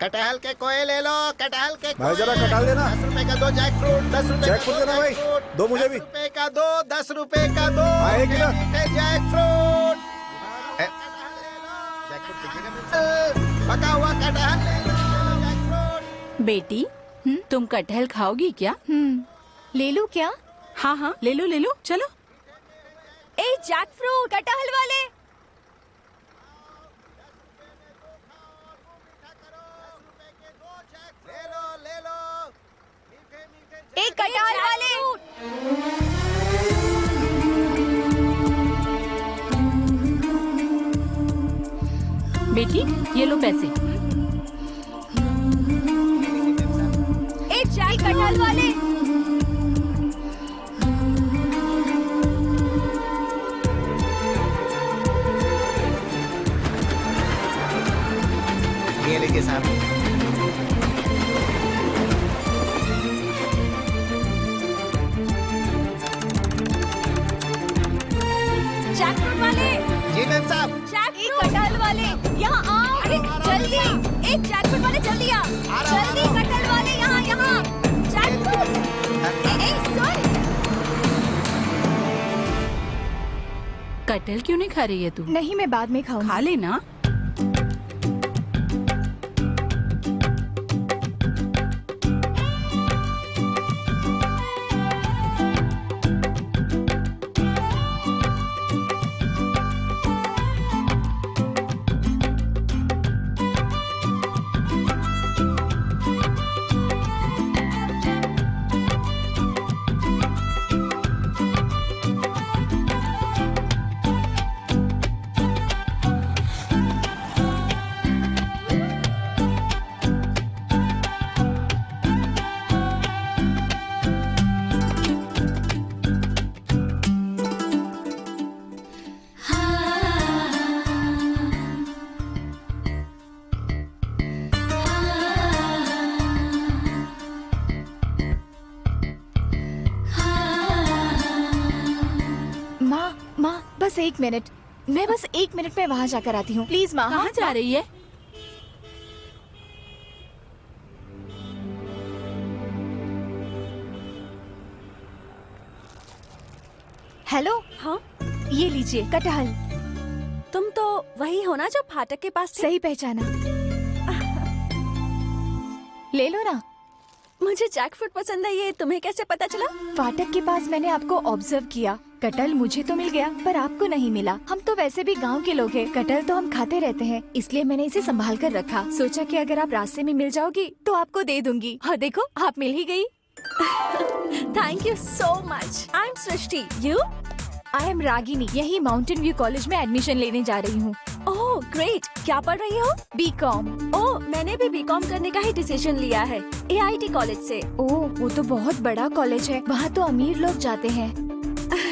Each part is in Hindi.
कटहल के कोए ले लो, कटहल के भाई जरा कटहल देना। 10 रुपए का 2 जैक फ्रूट, 10 रुपए जैक फ्रूट देना भाई, 2 मुझे भी। 10 रुपए का 2, 10 रुपए का 2 एक किलो जैक फ्रूट। पका हुआ कटहल ले लो, जैक फ्रूट। बेटी तुम कटहल खाओगी क्या? ले लूं क्या? हाँ हाँ ले लो चलो। ए जैक फ्रूट, कटहल वाले। ले लो। एक कटहल वाले। बेटी ये लो पैसे। एक जैक कटहल वाले। ये लीजिए साहब। जैक फ्रूट वाले। जी मैम साहब। जैक फ्रूट, कटहल वाले यहाँ आओ। अरे जल्दी, एक जैक फ्रूट वाले जल्दी आ। जल्दी कटहल वाले यहाँ जैक फ्रूट। ए सुन। कटहल क्यों नहीं खा रही है तू? नहीं मैं बाद में खाऊंगी। खा लेना। बस 1 मिनट, मैं बस 1 मिनट में वहाँ जाकर आती हूँ प्लीज माँ। कहाँ जा रही है? हेलो। हाँ ये लीजिए कटहल। तुम तो वही हो ना जो फाटक के पास थे? सही पहचाना। ले लो ना। मुझे जैक फ्रूट पसंद है, ये तुम्हें कैसे पता चला? फाटक के पास मैंने आपको ऑब्जर्व किया। कटहल मुझे तो मिल गया पर आपको नहीं मिला। हम तो वैसे भी गांव के लोग हैं, कटहल तो हम खाते रहते हैं, इसलिए मैंने इसे संभाल कर रखा। सोचा कि अगर आप रास्ते में मिल जाओगी तो आपको दे दूंगी। और देखो आप मिल ही गई। Thank you so much. I am Srishti. You? I am Ragini, यही माउंटेन व्यू कॉलेज में एडमिशन लेने जा रही हूँ। ओह ग्रेट, क्या पढ़ रही हो? बीकॉम। ओह मैंने भी बीकॉम करने का ही डिसीजन लिया है, AIT कॉलेज से। ओह वो तो बहुत बड़ा कॉलेज है, वहाँ तो अमीर लोग जाते हैं।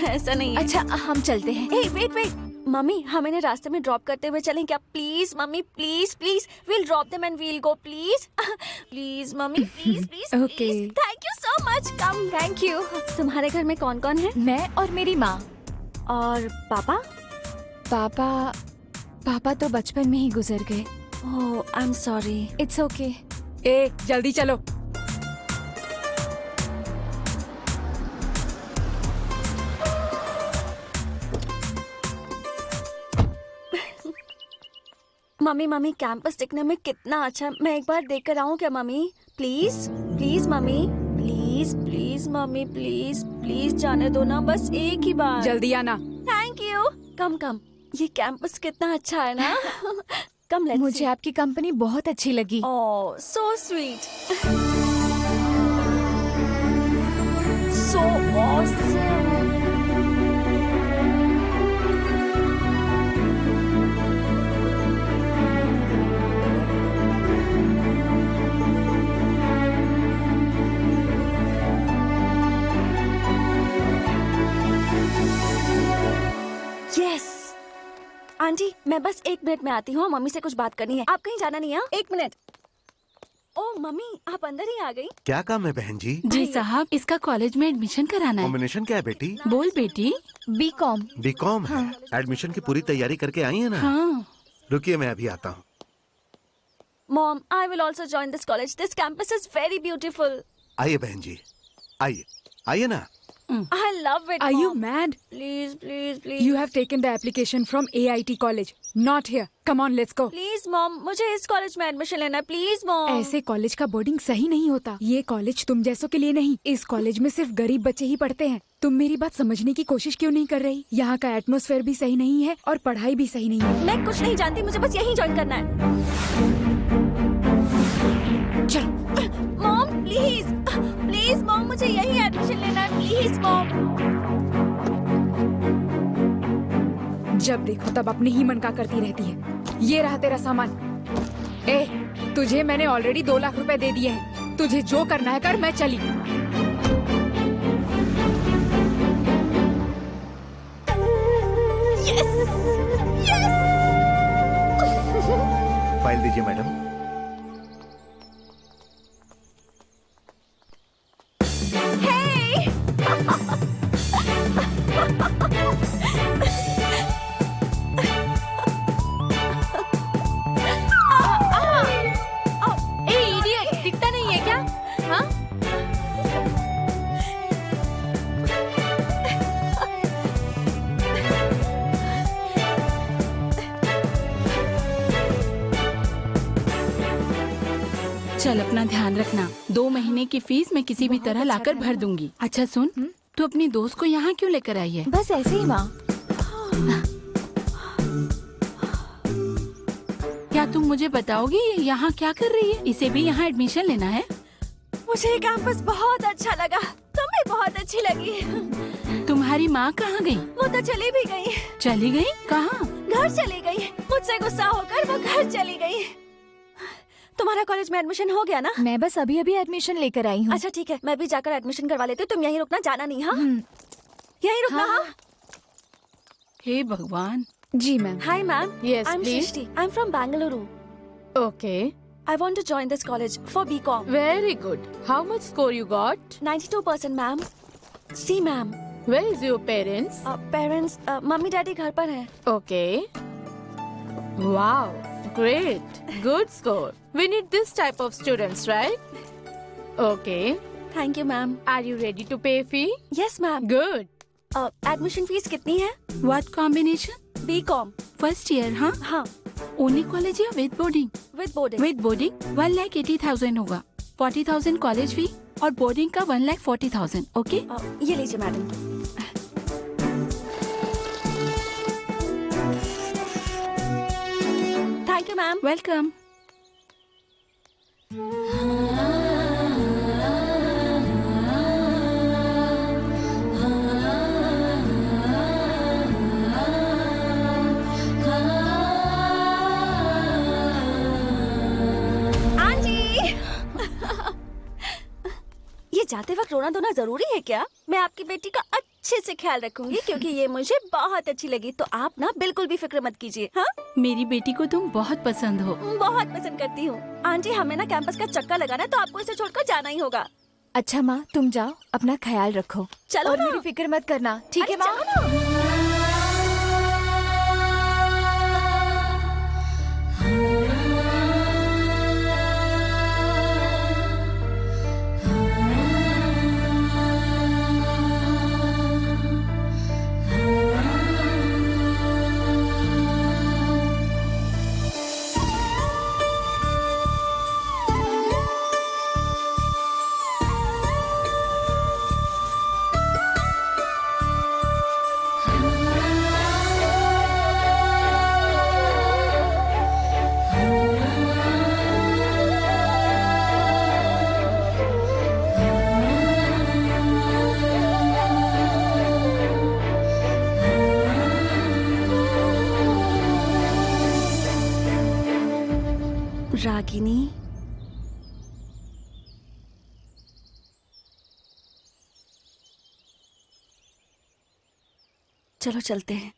ऐसा नहीं है। अच्छा हम चलते हैं। हे वेट मम्मी, हम इन्हें रास्ते में ड्रॉप करते हुए चलें क्या? Please mummy, please will drop them and we'll go please. Please mummy, please. Okay. Thank you so much. Come. Thank you. तुम्हारे घर में कौन कौन है? मैं और मेरी माँ। और पापा? पापा तो बचपन में ही गुजर गए। Oh I am sorry. It's okay. ए जल्दी चलो। मम्मी कैंपस दिखने में कितना अच्छा है, मैं एक बार देख कर आऊँ क्या mummy? Please mummy, please mummy, please जाने दो ना, बस एक ही बार। जल्दी आना। Thank you. कम ये कैंपस कितना अच्छा है ना। कम लेट्स मुझे आपकी कंपनी बहुत अच्छी लगी। Oh so sweet, so awesome. Aunty मैं बस 1 मिनट में आती हूँ, मम्मी से कुछ बात करनी है। आप कहीं जाना नहीं है? 1 मिनट। ओह मम्मी आप अंदर ही आ गई? क्या काम है बहन जी? जी साहब, इसका कॉलेज में एडमिशन कराना है। कॉम्बिनेशन क्या है बेटी? बोल बेटी। बीकॉम। बीकॉम है। एडमिशन की पूरी तैयारी करके आई है ना? हाँ। रुकिए मैं अभी आता हूँ। Mom, I will also join this college. This campus is very beautiful. आइए बहन जी, आइए आइए ना। I love it. Are you Mom. mad? Please, please, please. You have taken the application from AIT college, not here. Come on, let's go. Please, Mom. मुझे इस कॉलेज में एडमिशन लेना है. Please, Mom. ऐसे कॉलेज का बोर्डिंग सही नहीं होता. ये कॉलेज तुम जैसों के लिए नहीं. इस कॉलेज में सिर्फ गरीब बच्चे ही पढ़ते हैं. तुम मेरी बात समझने की कोशिश क्यों नहीं कर रही? यहाँ का एटमॉस्फेयर भी सही नहीं है और पढ़ाई भी सही नहीं है. मैं कुछ नहीं जानती. मुझे बस यहीं ज्वाइन करना है. चलो. Mom, please. Please, Mom. मुझे यहीं एडमिशन लेना है. Please, Mom. जब देखो तब अपने ही मन का करती रहती है. ये रहा तेरा सामान. तुझे मैंने ऑलरेडी 2 लाख रुपए दे दिए हैं. तुझे जो करना है कर. मैं चली. फाइल दीजिए मैडम। दिखता नहीं है क्या? हाँ? चल अपना ध्यान रखना। 2 महीने की फीस मैं किसी भी तरह लाकर भर दूंगी। अच्छा सुन, तू अपनी दोस्त को यहाँ क्यों लेकर आई है? बस ऐसे ही माँ। क्या तुम मुझे बताओगी ये यहाँ क्या कर रही है? इसे भी यहाँ एडमिशन लेना है? मुझे ये कैंपस बहुत अच्छा लगा। तुम्हें बहुत अच्छी लगी। तुम्हारी माँ कहाँ गई? वो तो चली भी गई। चली गई? कहाँ? घर चली गई। मुझसे गुस्सा होकर वो घर चली गई। तुम्हारा कॉलेज में एडमिशन हो गया ना? मैं बस अभी अभी एडमिशन लेकर आई हूँ। अच्छा ठीक है, मैं भी जाकर एडमिशन करवा लेती हूँ। तुम यहीं रुकना, जाना नहीं। हाँ यहीं रुकना। हाँ हे भगवान। जी ma'am. Hi ma'am. Yes, I'm please. Srishti. I'm from Bangalore. Okay. I want to join this college for BCom. Very good. How much score you got? 92%, ma'am. See, ma'am. Where is your parents? Parents, mummy daddy घर पर हैं. Okay. Wow. Great. Good score. We need this type of students, right? Okay. Thank you, ma'am. Are you ready to pay fee? Yes, ma'am. Good. Admission fees कितनी है? What combination? BCom. First year, हाँ? हाँ. Only college या with boarding? With boarding. With boarding 1,80,000 होगा. 40,000 कॉलेज फी और बोर्डिंग का 1,40,000. ओके? ये लीजिए madam. Thank you, ma'am. Welcome. ये जाते वक्त रोना धोना जरूरी है क्या? मैं आपकी बेटी का अच्छे से ख्याल रखूंगी क्योंकि ये मुझे बहुत अच्छी लगी। तो आप ना बिल्कुल भी फिक्र मत कीजिए। हाँ, मेरी बेटी को तुम बहुत पसंद हो. बहुत पसंद करती हूँ। आंटी हमें ना कैंपस का चक्कर लगाना है तो आपको इसे छोड़कर जाना ही होगा। अच्छा माँ, तुम जाओ, अपना ख्याल रखो। चलो और ना। मेरी फिक्र मत करना, ठीक है अरे माँ? चलो ना। रागिनी, चलो चलते हैं।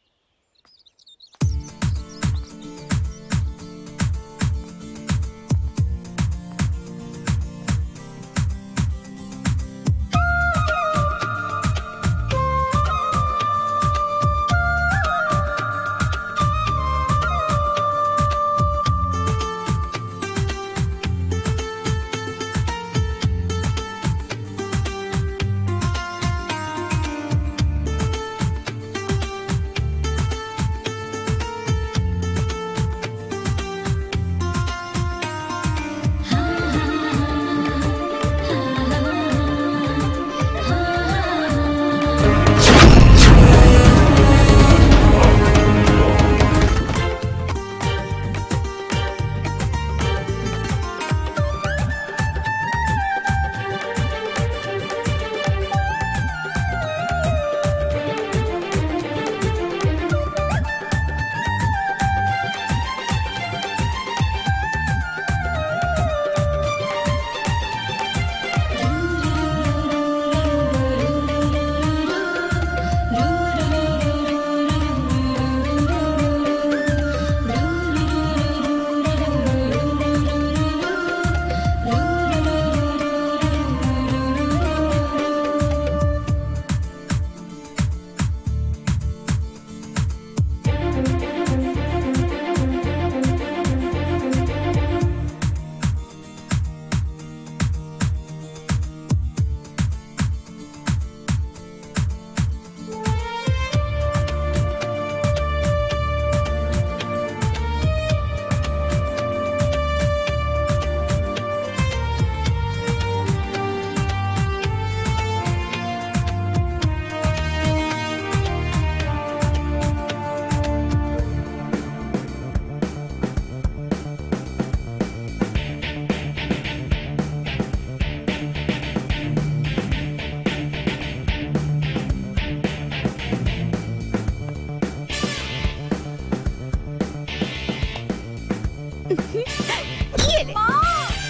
ये ले।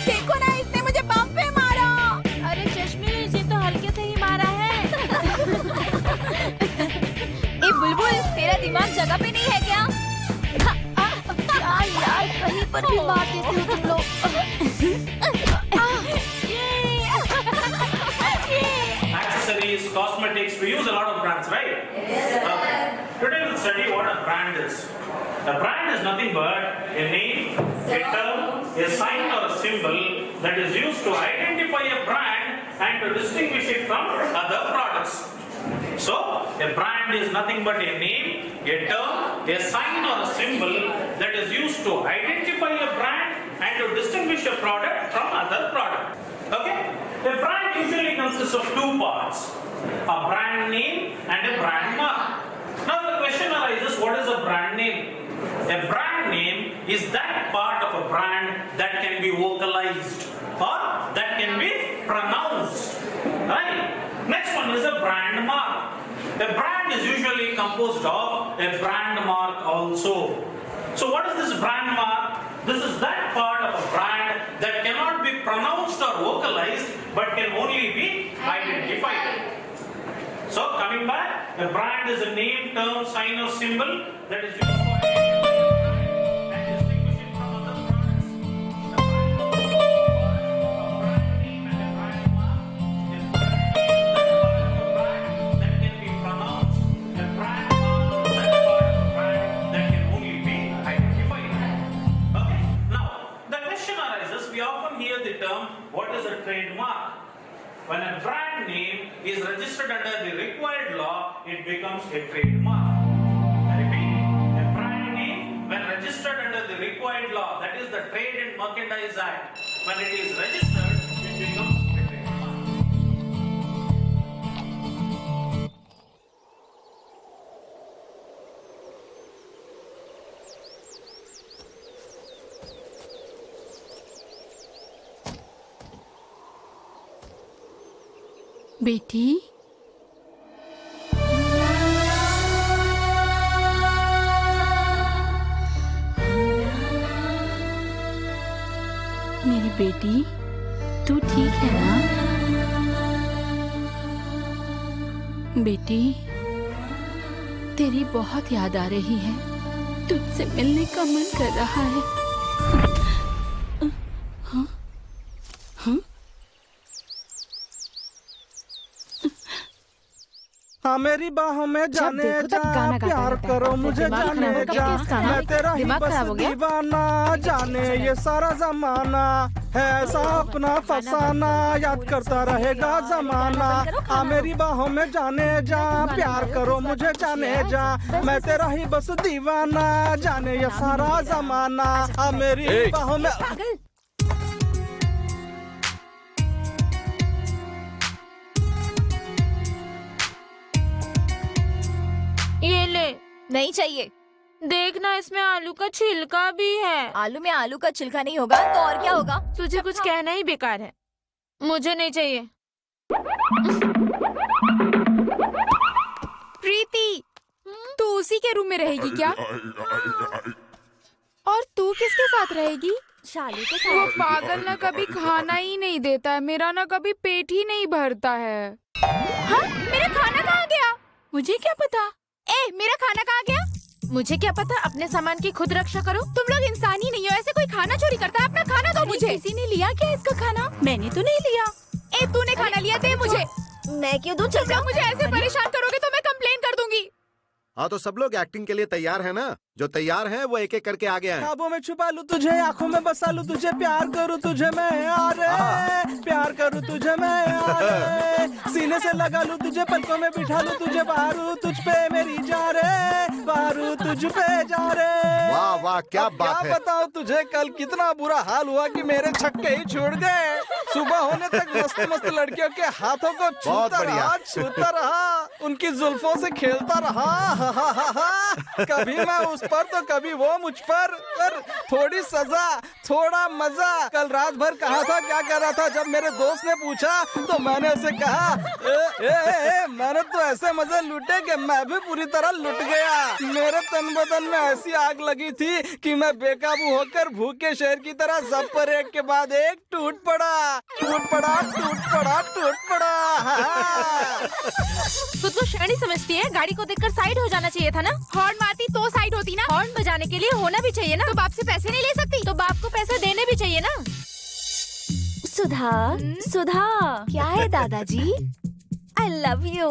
देखो ना, इसने मुझे बम पे मारा। अरे चश्मे, इसे तो हल्के से ही मारा है। ए बुलबुल, तेरा दिमाग जगह पे नहीं है क्या? यार कहीं पर भी मार देते हो तुम लोग। Accessories, cosmetics, we use a lot of brands, right? Today we'll study what a brand is. A brand is nothing but a name, a term, a sign or a symbol that is used to identify a brand and to distinguish it from other products. So, a brand is nothing but a name, a term, a sign or a symbol that is used to identify a brand and to distinguish a product from other product. Okay? A brand usually consists of two parts, a brand name and a brand mark. Now the question arises, what is a brand name? A brand name is that part of a brand that can be vocalized or that can be pronounced. Right? Next one is a brand mark. A brand is usually composed of a brand mark also. So what is this brand mark? This is that part of a brand that cannot be pronounced or vocalized but can only be identified. So coming back, a brand is a name, term, sign or symbol that is used to identify and distinguish it from other products. A brand name and a brand mark. A brand is that part of a brand that can be pronounced. A brand mark is that part of a brand that can only be identified. Okay. Now the question arises, we often hear the term, what is a trademark? When a brand name is registered under the required law, it becomes a trademark. I repeat, a brand name, when registered under the required law, that is the Trade and Merchandise Act, when it is registered, it becomes a trademark. बेटी, मेरी बेटी, तू ठीक है ना? बेटी, तेरी बहुत याद आ रही है। तुझसे मिलने का मन कर रहा है। हाँ? हाँ? हाँ मेरी बाहों में जाने जा, प्यार करो मुझे जाने जा, मैं तेरा ही बस दीवाना, जाने ये सारा जमाना है ऐसा अपना फसाना, याद करता रहेगा जमाना। हाँ मेरी बाहों में जाने जा, प्यार करो मुझे जाने जा, मैं तेरा ही बस दीवाना, जाने ये सारा जमाना। हाँ मेरी बाहों में ये ले। नहीं चाहिए। देखना, इसमें आलू का छिलका भी है। आलू में आलू का छिलका नहीं होगा तो और क्या होगा? तुझे कुछ कहना ही बेकार है। मुझे नहीं चाहिए। प्रीति, तू उसी के रूम में रहेगी क्या? और तू किसके साथ रहेगी? शालू के वो साथ। पागल ना कभी खाना ही नहीं देता है, मेरा ना कभी पेट ही नहीं भरता है। हाँ, मेरा खाना कहाँ गया? मुझे क्या पता? ए, मेरा खाना कहाँ गया? मुझे क्या पता, अपने सामान की खुद रक्षा करो। तुम लोग इंसान ही नहीं हो, ऐसे कोई खाना चोरी करता है? अपना खाना दो मुझे। किसी ने लिया क्या इसका खाना? मैंने तो नहीं लिया। ए, तूने खाना लिया, दे मुझे। मैं क्यों दूं? जब मुझे ऐसे परेशान करोगे तो मैं कंप्लेन कर दूंगी। हाँ तो सब लोग एक्टिंग के लिए तैयार है ना? जो तैयार हैं वो एक एक करके आगे आए। ख्वाबों में छुपा लूं तुझे, आंखों में बसा लूं तुझे, प्यार करूं तुझे मैं यारे, प्यार करूं तुझे मैं यारे, सीने से लगा लूं तुझे, पलकों में बिठा लूं तुझे, बारू तुझ पे मेरी जा रे, बारू तुझ पे जा रे। वाह वाह, क्या बात है। बताओ तुझे कल कितना बुरा हाल हुआ कि मेरे छक्के ही छूट गए। सुबह होने तक मस्त मस्त लड़कियों के हाथों को छूता रहा, उनकी जुल्फों से खेलता रहा। कभी मैं उस पर तो कभी वो मुझ पर, थोड़ी थोड़ा मजा। कल रात भर कहाँ था, क्या कर रहा था? जब मेरे दोस्त ने पूछा तो मैंने उसे कहा मैंने तो ऐसे मजे लूटे कि मैं भी पूरी तरह लुट गया। मेरे तन बदन में ऐसी आग लगी थी कि मैं बेकाबू होकर भूखे शेर की तरह सब पर एक के बाद एक टूट पड़ा। खुद को शैतानी समझती है, गाड़ी को देखकर साइड हो जाना चाहिए था ना। हॉर्न मारती तो साइड होती ना। हॉर्न बजाने के लिए होना भी चाहिए ना। तो बाप से पैसे नहीं ले सकती तो बाप को पैसे देने भी चाहिए ना। सुधा क्या है दादाजी? आई लव यू।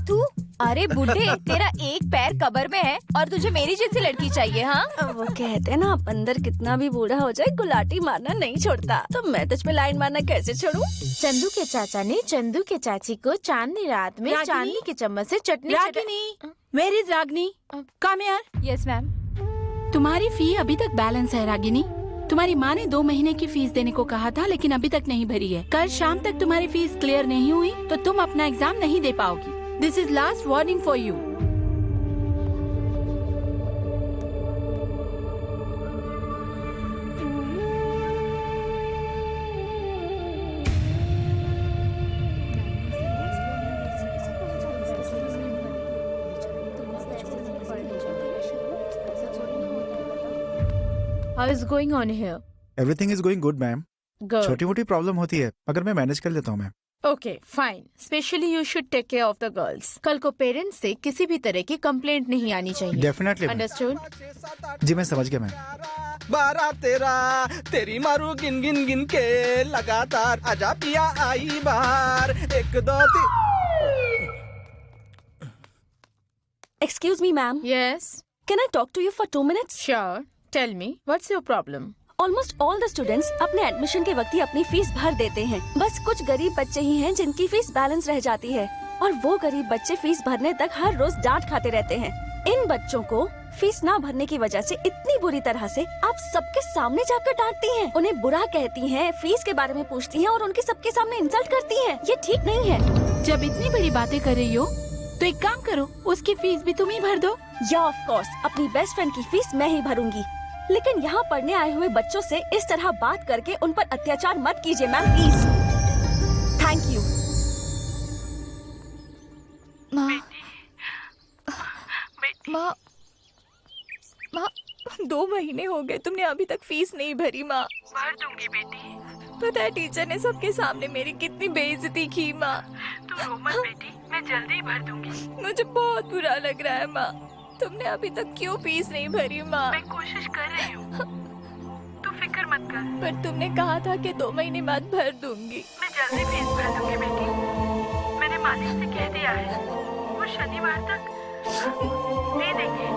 तू अरे बुढ़े, तेरा एक पैर कब्र में है और तुझे मेरी जैसी लड़की चाहिए? हाँ, वो कहते हैं ना, अंदर कितना भी बूढ़ा हो जाए गुलाटी मारना नहीं छोड़ता। तो मैं तुझ पे लाइन मारना कैसे छोड़ूं? चंदू के चाचा ने चंदू के चाची को चांदनी रात में चांदनी के चम्मच से चटनी where is Ragini? Come here. Yes ma'am. तुम्हारी फी अभी तक बैलेंस है रागिनी। तुम्हारी माँ ने 2 महीने की फीस देने को कहा था लेकिन अभी तक नहीं भरी है। कल शाम तक तुम्हारी फीस क्लियर नहीं हुई तो तुम अपना एग्जाम नहीं दे पाओगी। This is last warning for you. How is going on here? Everything is going good, ma'am. Good. छोटी मोटी प्रॉब्लम होती है मगर मैं मैनेज कर लेता हूँ ma'am. Okay, fine. Especially you should take care of the girls. कल को पेरेंट्स से किसी भी तरह की कंप्लेंट नहीं आनी चाहिए। Definitely. Understood? जी मैं समझ गया मैम। 12 13 तेरी मारू गिन गिन गिन के लगातार, आजा पिया आई बार, 1 2 3। Excuse me, ma'am. Yes. Can I talk to you for 2 minutes? Sure. Tell me, what's your problem? Almost all the students अपने एडमिशन के वक्त ही अपनी फीस भर देते हैं। बस कुछ गरीब बच्चे ही हैं जिनकी फीस बैलेंस रह जाती है और वो गरीब बच्चे फीस भरने तक हर रोज डांट खाते रहते हैं। इन बच्चों को फीस ना भरने की वजह से इतनी बुरी तरह से आप सबके सामने जाकर डांटती हैं, उन्हें बुरा कहती हैं, फीस के बारे में पूछती हैं और उनके सबके सामने इंसल्ट करती हैं। ये ठीक नहीं है। जब इतनी बड़ी बातें कर रही हो तो एक काम करो, उसकी फीस भी तुम ही भर दो। या ऑफ कोर्स, अपनी बेस्ट फ्रेंड की फीस मैं ही भरूंगी, लेकिन यहाँ पढ़ने आए हुए बच्चों से इस तरह बात करके उन पर अत्याचार मत कीजिए मैम, प्लीज। Thank you. माँ 2 महीने हो गए, तुमने अभी तक फीस नहीं भरी। माँ भर दूंगी बेटी। पता है टीचर ने सबके सामने मेरी कितनी बेइज्जती की। माँ तू रो मत बेटी, मैं जल्दी ही भर दूंगी। मुझे बहुत बुरा लग रहा है। माँ तुमने अभी तक क्यों फीस नहीं भरी? माँ मैं कोशिश कर रही हूँ, तू फिक्र मत कर। पर तुमने कहा था कि 2 महीने बाद भर दूंगी। मैं जल्दी फीस भर दूंगी बेटी, मैंने मालिक से कह दिया है, वो शनिवार तक दे देंगे,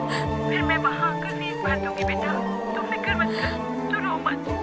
फिर मैं वहाँ आकर फीस भर दूंगी बेटा, तू फिक्र मत कर, तू रो मत।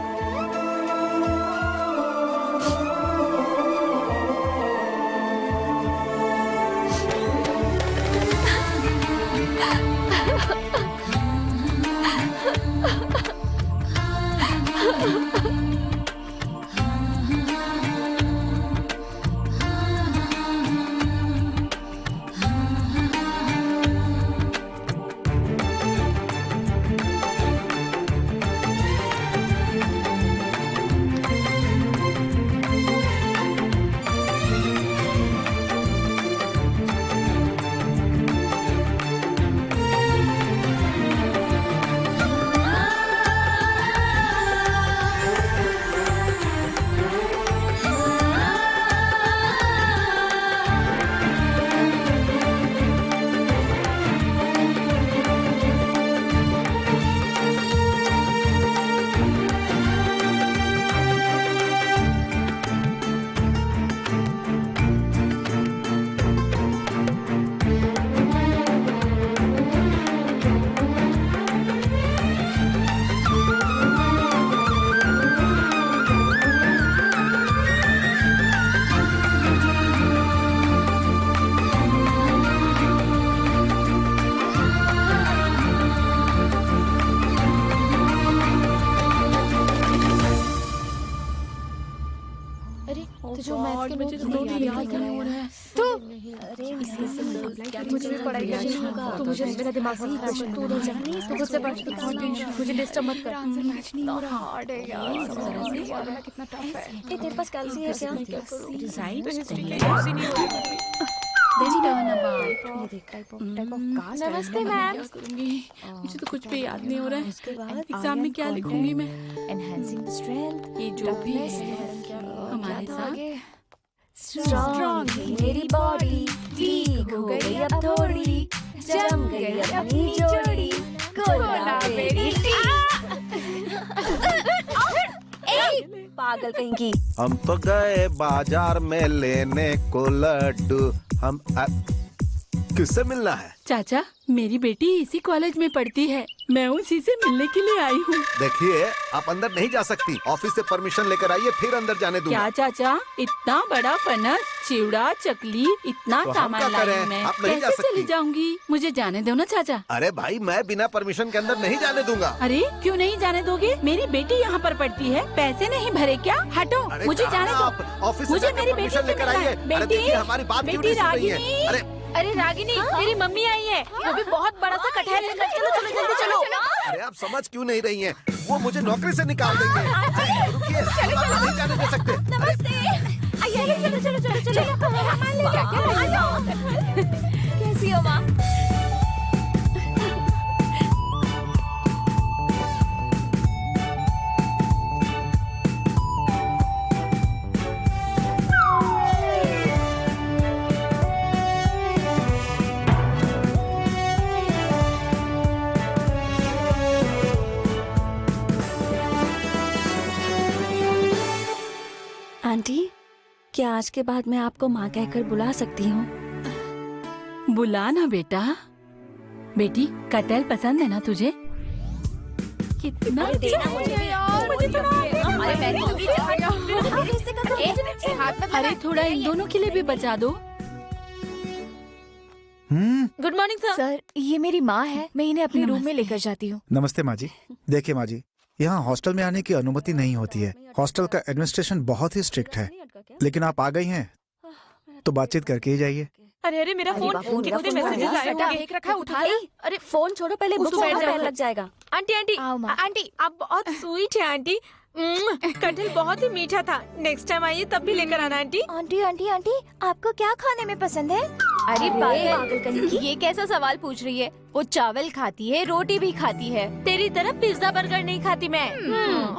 मुझे भी पढ़ाई करनी होगा। तू मुझे मेरा दिमाग से तू उधर जा, तू मुझसे पढ़, मुझे डिस्टर्ब मत कर। आंसर मैच नहीं हो रहा। हार्ड है यार, कितना टफ है। तेरे पास कैल्सी है क्या? नमस्ते मैम। मुझे तो कुछ भी याद नहीं हो रहा है। एग्जाम में क्या लिखूंगी मैं? एनहांसिंग स्ट्रेंथ, ये जो भी है हमारे साथ। स्ट्रॉन्ग मेरी बॉडी वीक हो गई अब थोड़ी, जम गई अपनी जोड़ी, कोला मेरी पागल कहीं की। हम तो गए बाजार में लेने को लड्डू। हम किससे मिलना है? चाचा, मेरी बेटी इसी कॉलेज में पढ़ती है, मैं उसी से मिलने के लिए आई हूँ। देखिए, आप अंदर नहीं जा सकती। ऑफिस से परमिशन लेकर आइए, फिर अंदर जाने दूंगा। क्या चाचा, इतना बड़ा फनस, चिवड़ा, चकली, इतना तो सामान लाई हूँ मैं, आप नहीं जा कैसे सकती। चली जाऊंगी? मुझे जाने दो ना चाचा। अरे भाई, मैं बिना परमिशन के अंदर नहीं जाने दूंगा। अरे क्यों नहीं जाने दोगे? मेरी बेटी यहाँ पर पढ़ती है, पैसे नहीं भरे क्या? हटो, मुझे जाने दो। ऑफिस से मुझे जाकर मेरी बेटी परमिशन से लेकर मिलना आइए। है। अरे देखिए, हमारी बात क्यों नहीं सुन रही है? अरे रागिनी, मेरी मम्मी आई है, वो भी बहुत बड़ा सा कटहल लेकर। चलो चलो जल्दी चलो। अरे आप समझ क्यों नहीं रही हैं? वो मुझे नौकरी से निकाल देंगे। रुकिए, आप नहीं जाने दे सकते। नमस्ते। चलो चलो चलो चलो। सामान ले जाके आ जाओ। कैसी हो माँ? आंटी, क्या आज के बाद मैं आपको माँ कहकर बुला सकती हूँ? बुला ना बेटा। बेटी, कटहल पसंद है ना तुझे? कितना देना मुझे भी। हमारे पैर में भी अरे थोड़ा इन दोनों के लिए भी बचा दो। Good morning sir. सर, ये मेरी माँ है, मैं इन्हें अपने रूम में लेकर जाती हूँ। नमस्ते माँ जी। देखिए माँ जी, यहाँ हॉस्टल में आने की अनुमति नहीं होती है। हॉस्टल का एडमिनिस्ट्रेशन बहुत ही स्ट्रिक्ट है, लेकिन आप आ गई हैं तो बातचीत करके ही जाइए। अरे अरे मेरा फोन, कितने मैसेजेस आए होंगे। देख रखा है, उठा लो। अरे फोन छोड़ो, पहले बुक बैठ में जाओ। लग जाएगा। आंटी आंटी आंटी, आप बहुत स्वीट है आंटी। कटहल बहुत ही मीठा था। नेक्स्ट टाइम आइए तब भी लेकर आना आंटी। आंटी आंटी आंटी, आपको क्या खाने में पसंद है? अरे पागल कहीं की, ये कैसा सवाल पूछ रही है? वो चावल खाती है, रोटी भी खाती है। तेरी तरह पिज्जा बर्गर नहीं खाती मैं।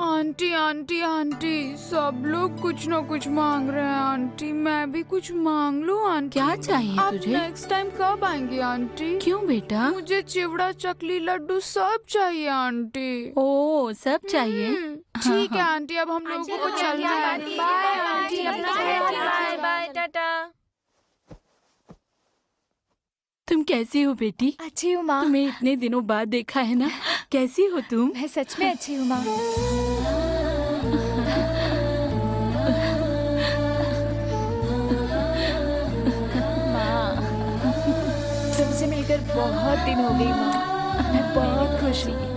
आंटी आंटी आंटी, सब लोग कुछ न कुछ मांग रहे हैं आंटी, मैं भी कुछ मांग लूं आंटी? क्या चाहिए आप तुझे? नेक्स्ट टाइम कब आएंगी आंटी? क्यों बेटा? मुझे चिवड़ा, चकली, लड्डू सब चाहिए आंटी। ओ, सब चाहिए? ठीक है आंटी, अब हम लोगों को चलना है। बाय आंटी, अपना बाय बाय, टाटा। तुम कैसी हो बेटी? अच्छी हूँ माँ। तुम्हें इतने दिनों बाद देखा है ना। कैसी हो तुम? मैं सच में अच्छी हूँ माँ। तुमसे मिलकर बहुत दिन हो गई माँ, मैं बहुत खुश हूँ।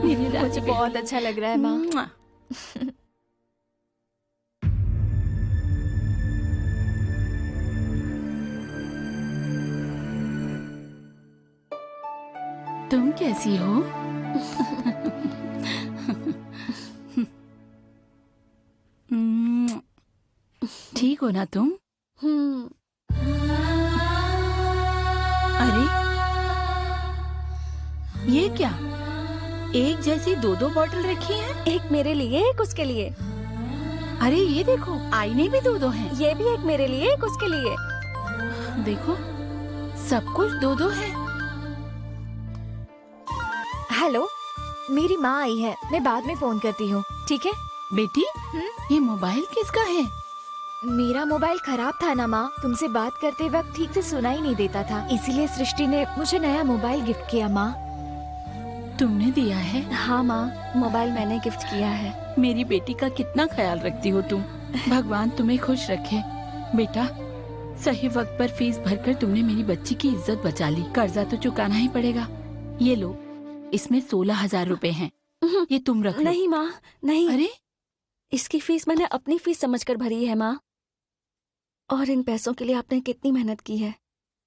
मुझे बहुत अच्छा लग रहा है माँ। तुम कैसी हो? ठीक हो ना तुम? अरे ये क्या, एक जैसी दो दो बॉटल रखी है? एक मेरे लिए, एक उसके लिए। अरे ये देखो, आईने भी दो दो हैं। ये भी एक मेरे लिए, एक उसके लिए। देखो, सब कुछ दो दो है। हेलो, मेरी माँ आई है, मैं बाद में फोन करती हूँ, ठीक है? बेटी, ये मोबाइल किसका है? मेरा मोबाइल खराब था ना माँ, तुमसे बात करते वक्त ठीक से सुना ही नहीं देता था, इसीलिए सृष्टि ने मुझे नया मोबाइल गिफ्ट किया माँ। तुमने दिया है? हाँ माँ, मोबाइल मैंने गिफ्ट किया है। मेरी बेटी का कितना ख्याल रखती हो तुम। भगवान तुम्हें खुश रखे। बेटा, सही वक्त पर फीस भरकर तुमने मेरी बच्ची की इज्जत बचा ली। कर्जा तो चुकाना ही पड़ेगा। ये लो, इसमें 16,000 रुपए हैं, ये तुम रख लो। नहीं माँ, नहीं। अरे, इसकी फीस मैंने अपनी फीस समझकर भरी है माँ, और इन पैसों के लिए आपने कितनी मेहनत की है,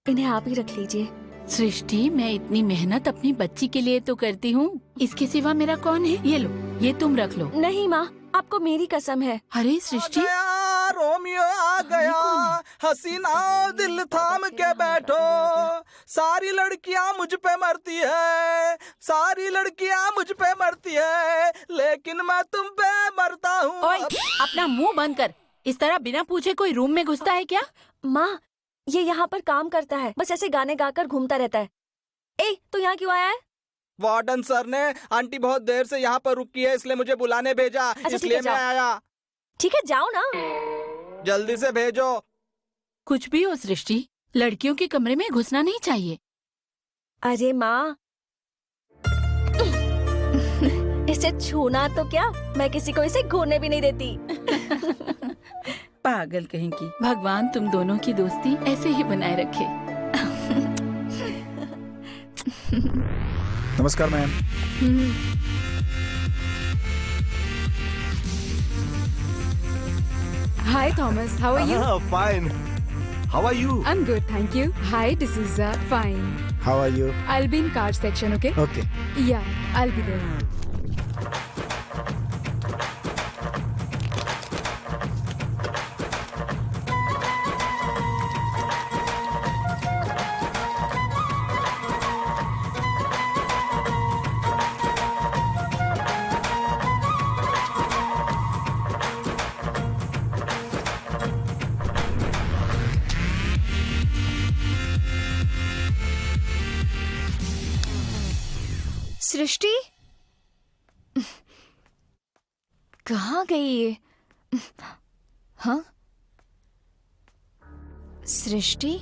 इन्हें आप ही रख लीजिए। सृष्टि, मैं इतनी मेहनत अपनी बच्ची के लिए तो करती हूँ, इसके सिवा मेरा कौन है? ये लो, ये तुम रख लो। नहीं माँ, आपको मेरी कसम है। अरे सृष्टि, रोमियो आ गया, हसीना दिल थाम के बैठो, सारी लड़कियां मुझ पे मरती है, सारी लड़कियां मुझ पे मरती है, लेकिन मैं तुम पे मरता हूँ। ओए, अपना मुंह बंद कर। इस तरह बिना पूछे कोई रूम में घुसता है क्या? माँ, ये यहाँ पर काम करता है, बस ऐसे गाने गाकर घूमता रहता है। ए, तू यहाँ क्यों आया है? वार्डन सर ने आंटी बहुत देर से यहाँ पर रुकी है, इसलिए मुझे बुलाने भेजा, इसलिए मैं आया। ठीक है, जाओ ना, जल्दी से भेजो। कुछ भी हो सृष्टि, लड़कियों के कमरे में घुसना नहीं चाहिए। अरे माँ, इसे छूना तो क्या, मैं किसी को इसे घूरने भी नहीं देती। पागल कहीं की। भगवान तुम दोनों की दोस्ती ऐसे ही बनाए रखे। नमस्कार ma'am. Hi Thomas, how are you? Fine. How are you? I'm good, thank you. Hi D'Souza, fine. How are you? I'll be in car section, okay? Okay. Yeah, I'll be there. सृष्टि कहाँ गई ये? हाँ, सृष्टि,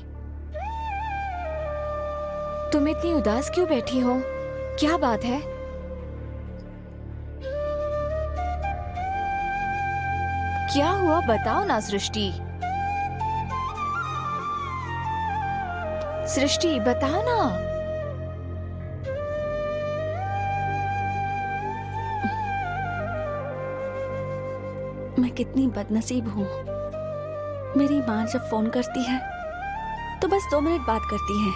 तुम इतनी उदास क्यों बैठी हो? क्या बात है? क्या हुआ, बताओ ना सृष्टि। सृष्टि बताओ ना। मैं कितनी बदनसीब हूँ। मेरी माँ जब फोन करती है तो बस 2 मिनट बात करती है।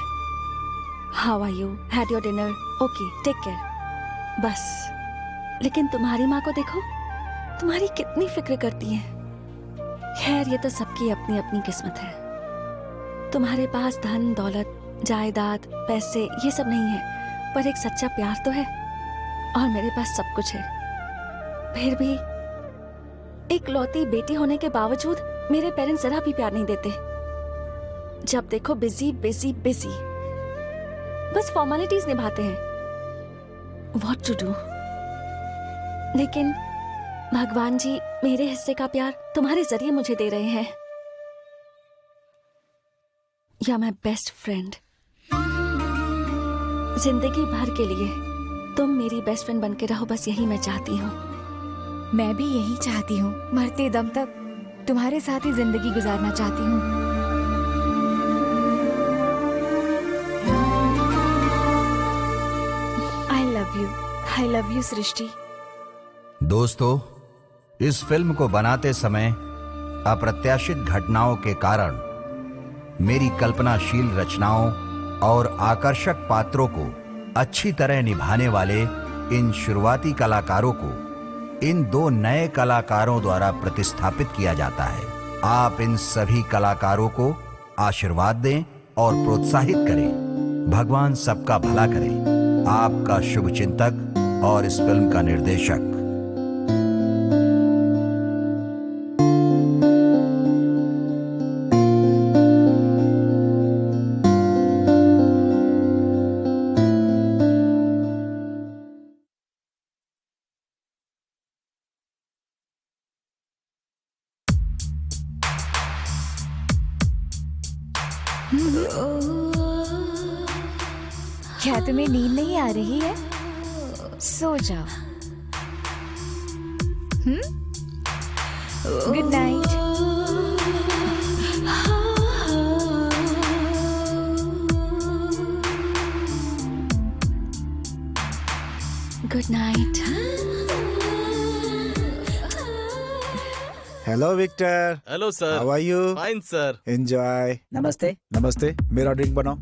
How are you, had your dinner, okay, take care, बस। लेकिन तुम्हारी माँ को देखो, तुम्हारी कितनी फिक्र करती है। खैर, ये तो सबकी अपनी अपनी किस्मत है। तुम्हारे पास धन दौलत, जायदाद, पैसे ये सब नहीं है, पर एक सच्चा प्यार तो है। और मेरे पास सब कुछ है। फिर भी एक लौती बेटी होने के बावजूद मेरे पेरेंट्स जरा भी प्यार नहीं देते। जब देखो बिजी बिजी बिजी, बस फॉर्मेलिटीज निभाते हैं। What to do? लेकिन भगवान जी मेरे हिस्से का प्यार तुम्हारे जरिए मुझे दे रहे हैं। या माय बेस्ट फ्रेंड, जिंदगी भर के लिए तुम मेरी बेस्ट फ्रेंड बनके रहो, बस यही मैं चाहती हूँ। मैं भी यही चाहती हूँ, मरते दम तक तुम्हारे साथ ही जिंदगी गुजारना चाहती हूँ। I love you सृष्टि। दोस्तों, इस फिल्म को बनाते समय अप्रत्याशित घटनाओं के कारण मेरी कल्पनाशील रचनाओं और आकर्षक पात्रों को अच्छी तरह निभाने वाले इन शुरुआती कलाकारों को इन 2 नए कलाकारों द्वारा प्रतिस्थापित किया जाता है। आप इन सभी कलाकारों को आशीर्वाद दें और प्रोत्साहित करें। भगवान सबका भला करे। आपका शुभचिंतक और इस फिल्म का निर्देशक। क्या तुम्हें नींद नहीं आ रही है? सो जाओ। Good night. Good night. Hello Victor. Hello sir. How are you? Fine sir. Enjoy. नमस्ते। नमस्ते। मेरा ड्रिंक बनाओ।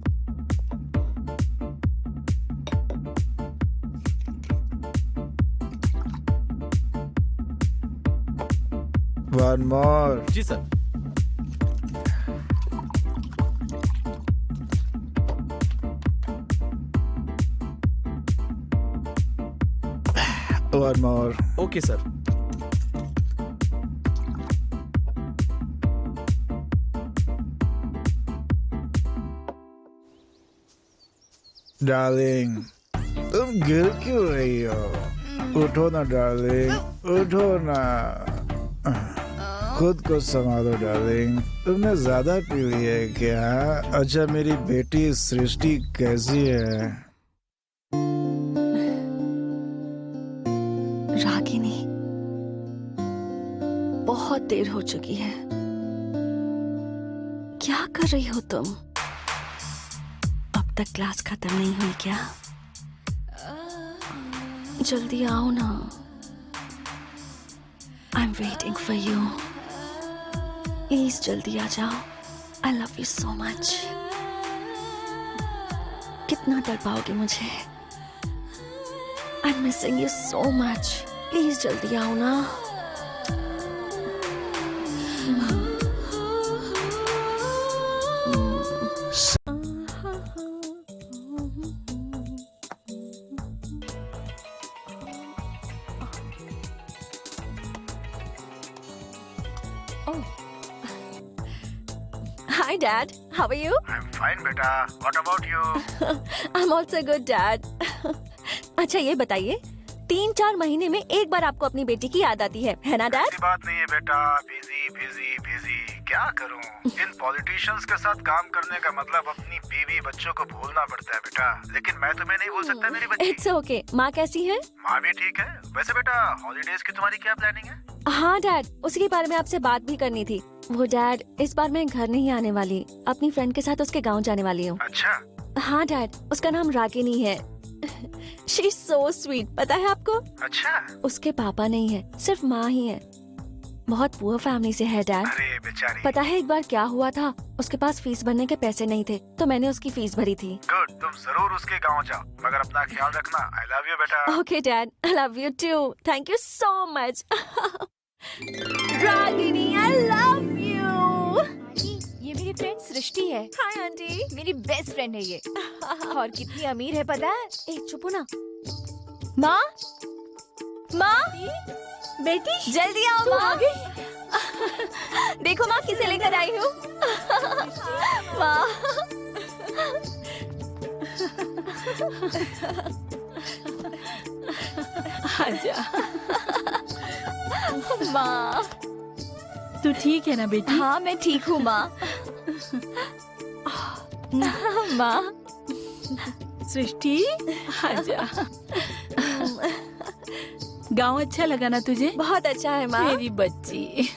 One more. जी sir. One more. Okay sir. Darling, तुम गिर क्यों रही हो? उठो ना डार्लिंग, उठो ना। खुद को संभालो डार्लिंग, तुमने ज्यादा पी ली है क्या? अच्छा, मेरी बेटी सृष्टि कैसी है? रागिनी, बहुत देर हो चुकी है। क्या कर रही हो तुम? अब तक क्लास खत्म नहीं हुई क्या? जल्दी आओ ना। I am waiting for you. Please जल्दी आ जाओ। आई लव यू सो मच। कितना डर पाओगे मुझे? I am missing you so much. Please जल्दी आओ ना। Hi, Dad. How are you? I'm fine, बेटा. What about you? I'm also good, Dad. अच्छा, ये बताइए, 3-4 महीने में एक बार आपको अपनी बेटी की याद आती है ना, डैड? ऐसी बात नहीं है बेटा. Busy busy busy. क्या करूं? इन पॉलिटिशियंस के साथ काम करने का मतलब अपनी बीवी बच्चों को भूलना पड़ता है बेटा. लेकिन मैं तुम्हें नहीं भूल सकता मेरी बच्ची. It's okay. माँ कैसी है? माँ भी ठीक है. वैसे बेटा, हॉलीडेज की तुम्हारी क्या प्लानिंग है? हाँ डैड, उसी के बारे में आपसे बात भी करनी थी। वो डैड, इस बार मैं घर नहीं आने वाली, अपनी फ्रेंड के साथ उसके गांव जाने वाली हूँ। अच्छा? हाँ डैड, उसका नाम रागिनी है। शी इज सो स्वीट, पता है आपको? अच्छा? उसके पापा नहीं है, सिर्फ माँ ही है। बहुत पुअर फैमिली से है डैड। अरे बेचारी। पता है एक बार क्या हुआ था? उसके पास फीस भरने के पैसे नहीं थे, तो मैंने उसकी फीस भरी थी। गुड, तुम जरूर उसके गांव जाओ, मगर अपना ख्याल रखना। आई लव यू बेटा। Okay dad, I love you too. Thank you so much. Ragini, I love you. ये मेरी फ्रेंड सृष्टि है। Hi aunty. मेरी बेस्ट फ्रेंड है ये। और कितनी अमीर है पता है? चुप हो ना। माँ, माँ, बेटी जल्दी आओ माँ। देखो माँ किसे लेकर आई हूँ। माँ। आजा। माँ, तू ठीक है ना बेटी? हाँ मैं ठीक हूँ माँ। माँ। सृष्टि, आजा। गाँव अच्छा लगा ना तुझे? बहुत अच्छा है माँ। मेरी बच्ची।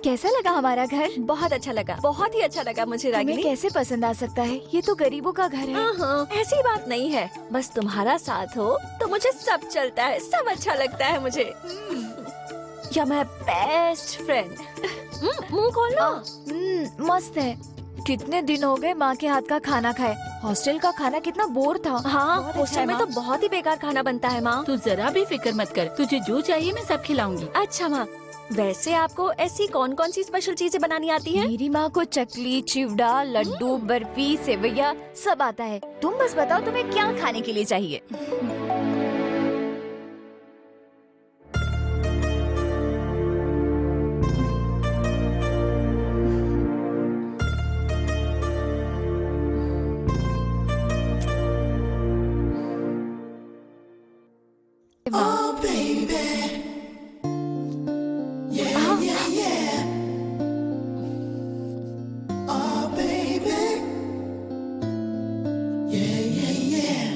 कैसा लगा हमारा घर? बहुत अच्छा लगा, बहुत ही अच्छा लगा मुझे रागिनी। तुम्हें कैसे पसंद आ सकता है? ये तो गरीबों का घर है। ऐसी बात नहीं है, बस तुम्हारा साथ हो तो मुझे सब चलता है, सब अच्छा लगता है मुझे। या माय बेस्ट फ्रेंड। मुंह खोलो। मस्त है। कितने दिन हो गए माँ के हाथ का खाना खाए। हॉस्टल का खाना कितना बोर था। हाँ, हॉस्टल में तो बहुत ही बेकार खाना बनता है माँ। तू जरा भी फिक्र मत कर, तुझे जो चाहिए मैं सब खिलाऊंगी। अच्छा माँ, वैसे आपको ऐसी कौन कौन सी स्पेशल चीजें बनानी आती हैं? मेरी माँ को चकली, चिवड़ा, लड्डू, बर्फी, सेवैया सब आता है। तुम बस बताओ तुम्हें क्या खाने के लिए चाहिए। Oh baby, yeah, yeah, yeah. Oh baby, yeah, yeah, yeah.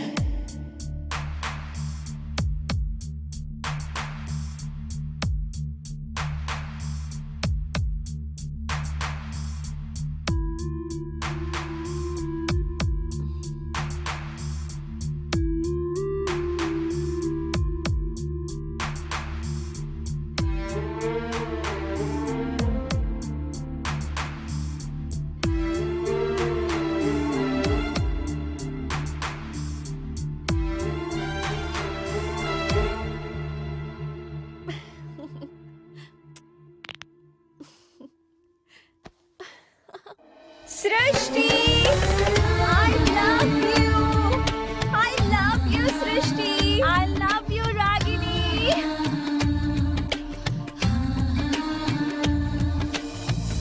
Srishti, I love you Srishti, I love you Ragini.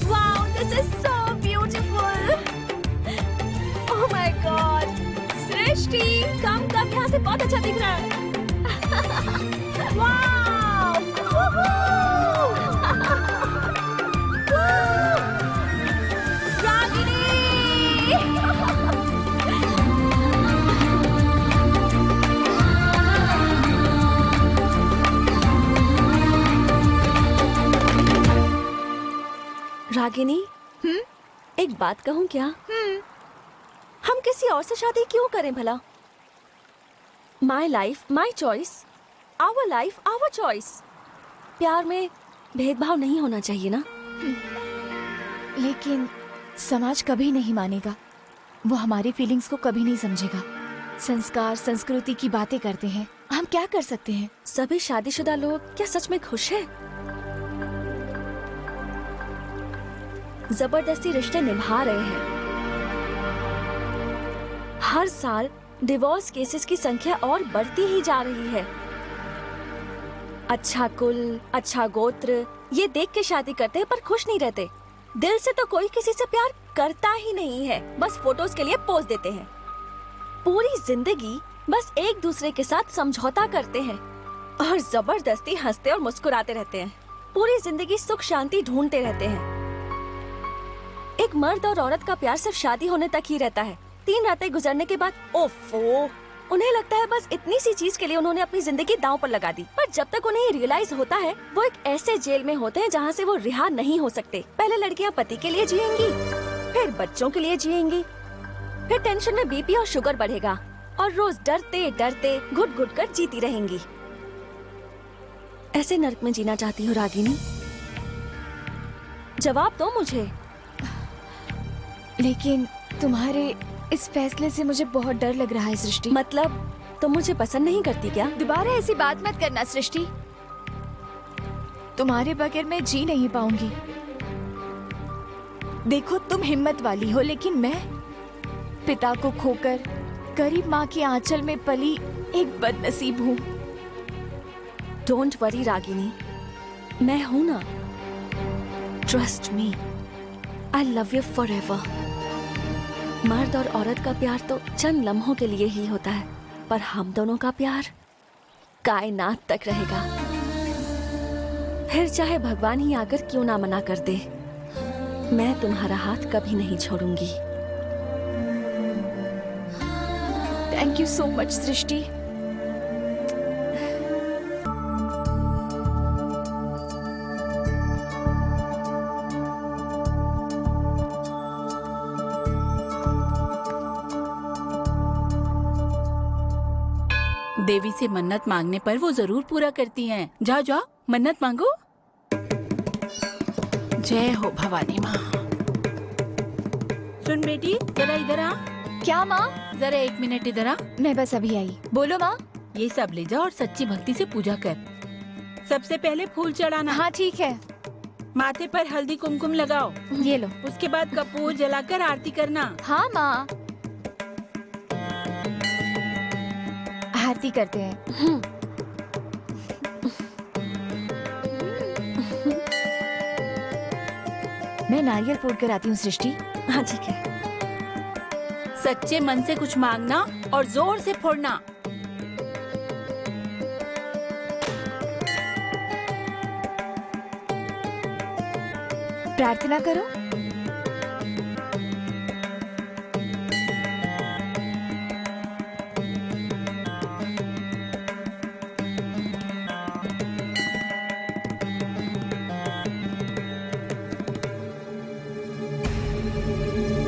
Wow, this is so beautiful. Oh my God, सृष्टि, कम यहाँ से बहुत अच्छा दिख रहा है। Wow, रागिनी, एक बात कहूँ क्या? हम किसी और से शादी क्यों करें भला? My life my choice, our life our choice. प्यार में भेदभाव नहीं होना चाहिए ना। लेकिन समाज कभी नहीं मानेगा, वो हमारी फीलिंग्स को कभी नहीं समझेगा। संस्कार संस्कृति की बातें करते हैं, हम क्या कर सकते हैं? सभी शादीशुदा लोग क्या सच में खुश हैं? जबरदस्ती रिश्ते निभा रहे हैं। हर साल डिवोर्स केसेस की संख्या और बढ़ती ही जा रही है। अच्छा कुल, अच्छा गोत्र, ये देख के शादी करते हैं पर खुश नहीं रहते। दिल से तो कोई किसी से प्यार करता ही नहीं है, बस फोटोज के लिए पोज देते हैं। पूरी जिंदगी बस एक दूसरे के साथ समझौता करते हैं और जबरदस्ती हंसते और मुस्कुराते रहते हैं। पूरी जिंदगी सुख शांति ढूंढते रहते हैं। एक मर्द और औरत का प्यार सिर्फ शादी होने तक ही रहता है। 3 रातें गुजरने के बाद ओफो, उन्हें लगता है बस इतनी सी चीज के लिए उन्होंने अपनी जिंदगी दांव पर लगा दी। पर जब तक उन्हें रियलाइज होता है, वो एक ऐसे जेल में होते हैं जहाँ से वो रिहा नहीं हो सकते। पहले लड़कियाँ पति के लिए जिएंगी, फिर बच्चों के लिए जिएंगी, फिर टेंशन में बीपी और शुगर बढ़ेगा और रोज डरते डरते घुट घुट कर जीती रहेंगी। ऐसे नर्क में जीना चाहती हूँ रागिनी? जवाब दो मुझे। लेकिन तुम्हारे इस फैसले से मुझे बहुत डर लग रहा है सृष्टि। मतलब तुम मुझे पसंद नहीं करती क्या? दोबारा ऐसी बात मत करना सृष्टि। तुम्हारे बगैर मैं जी नहीं पाऊंगी। देखो तुम हिम्मत वाली हो, लेकिन मैं पिता को खोकर गरीब माँ की आंचल में पली एक बदनसीब हूँ। डोंट वरी रागिनी, मैं हूँ ना। Trust me, I love you forever. मर्द और औरत का प्यार तो चंद लम्हों के लिए ही होता है, पर हम दोनों का प्यार कायनात तक रहेगा। फिर चाहे भगवान ही आकर क्यों ना मना कर दे, मैं तुम्हारा हाथ कभी नहीं छोड़ूंगी। थैंक यू सो मच सृष्टि। देवी से मन्नत मांगने पर वो जरूर पूरा करती हैं। जाओ जाओ मन्नत मांगो। जय हो भवानी माँ। सुन बेटी, जरा इधर आ। क्या माँ? जरा 1 मिनट इधर आ। मैं बस अभी आई। बोलो माँ। ये सब ले जाओ और सच्ची भक्ति से पूजा कर। सबसे पहले फूल चढ़ाना। हाँ ठीक है। माथे पर हल्दी कुमकुम लगाओ। ये लो। उसके बाद कपूर जलाकर आरती करना। हाँ माँ, आरती करते हैं। मैं नारियल फोड़ कर आती हूँ सृष्टि। हाँ ठीक है। सच्चे मन से कुछ मांगना और जोर से फोड़ना। प्रार्थना करो।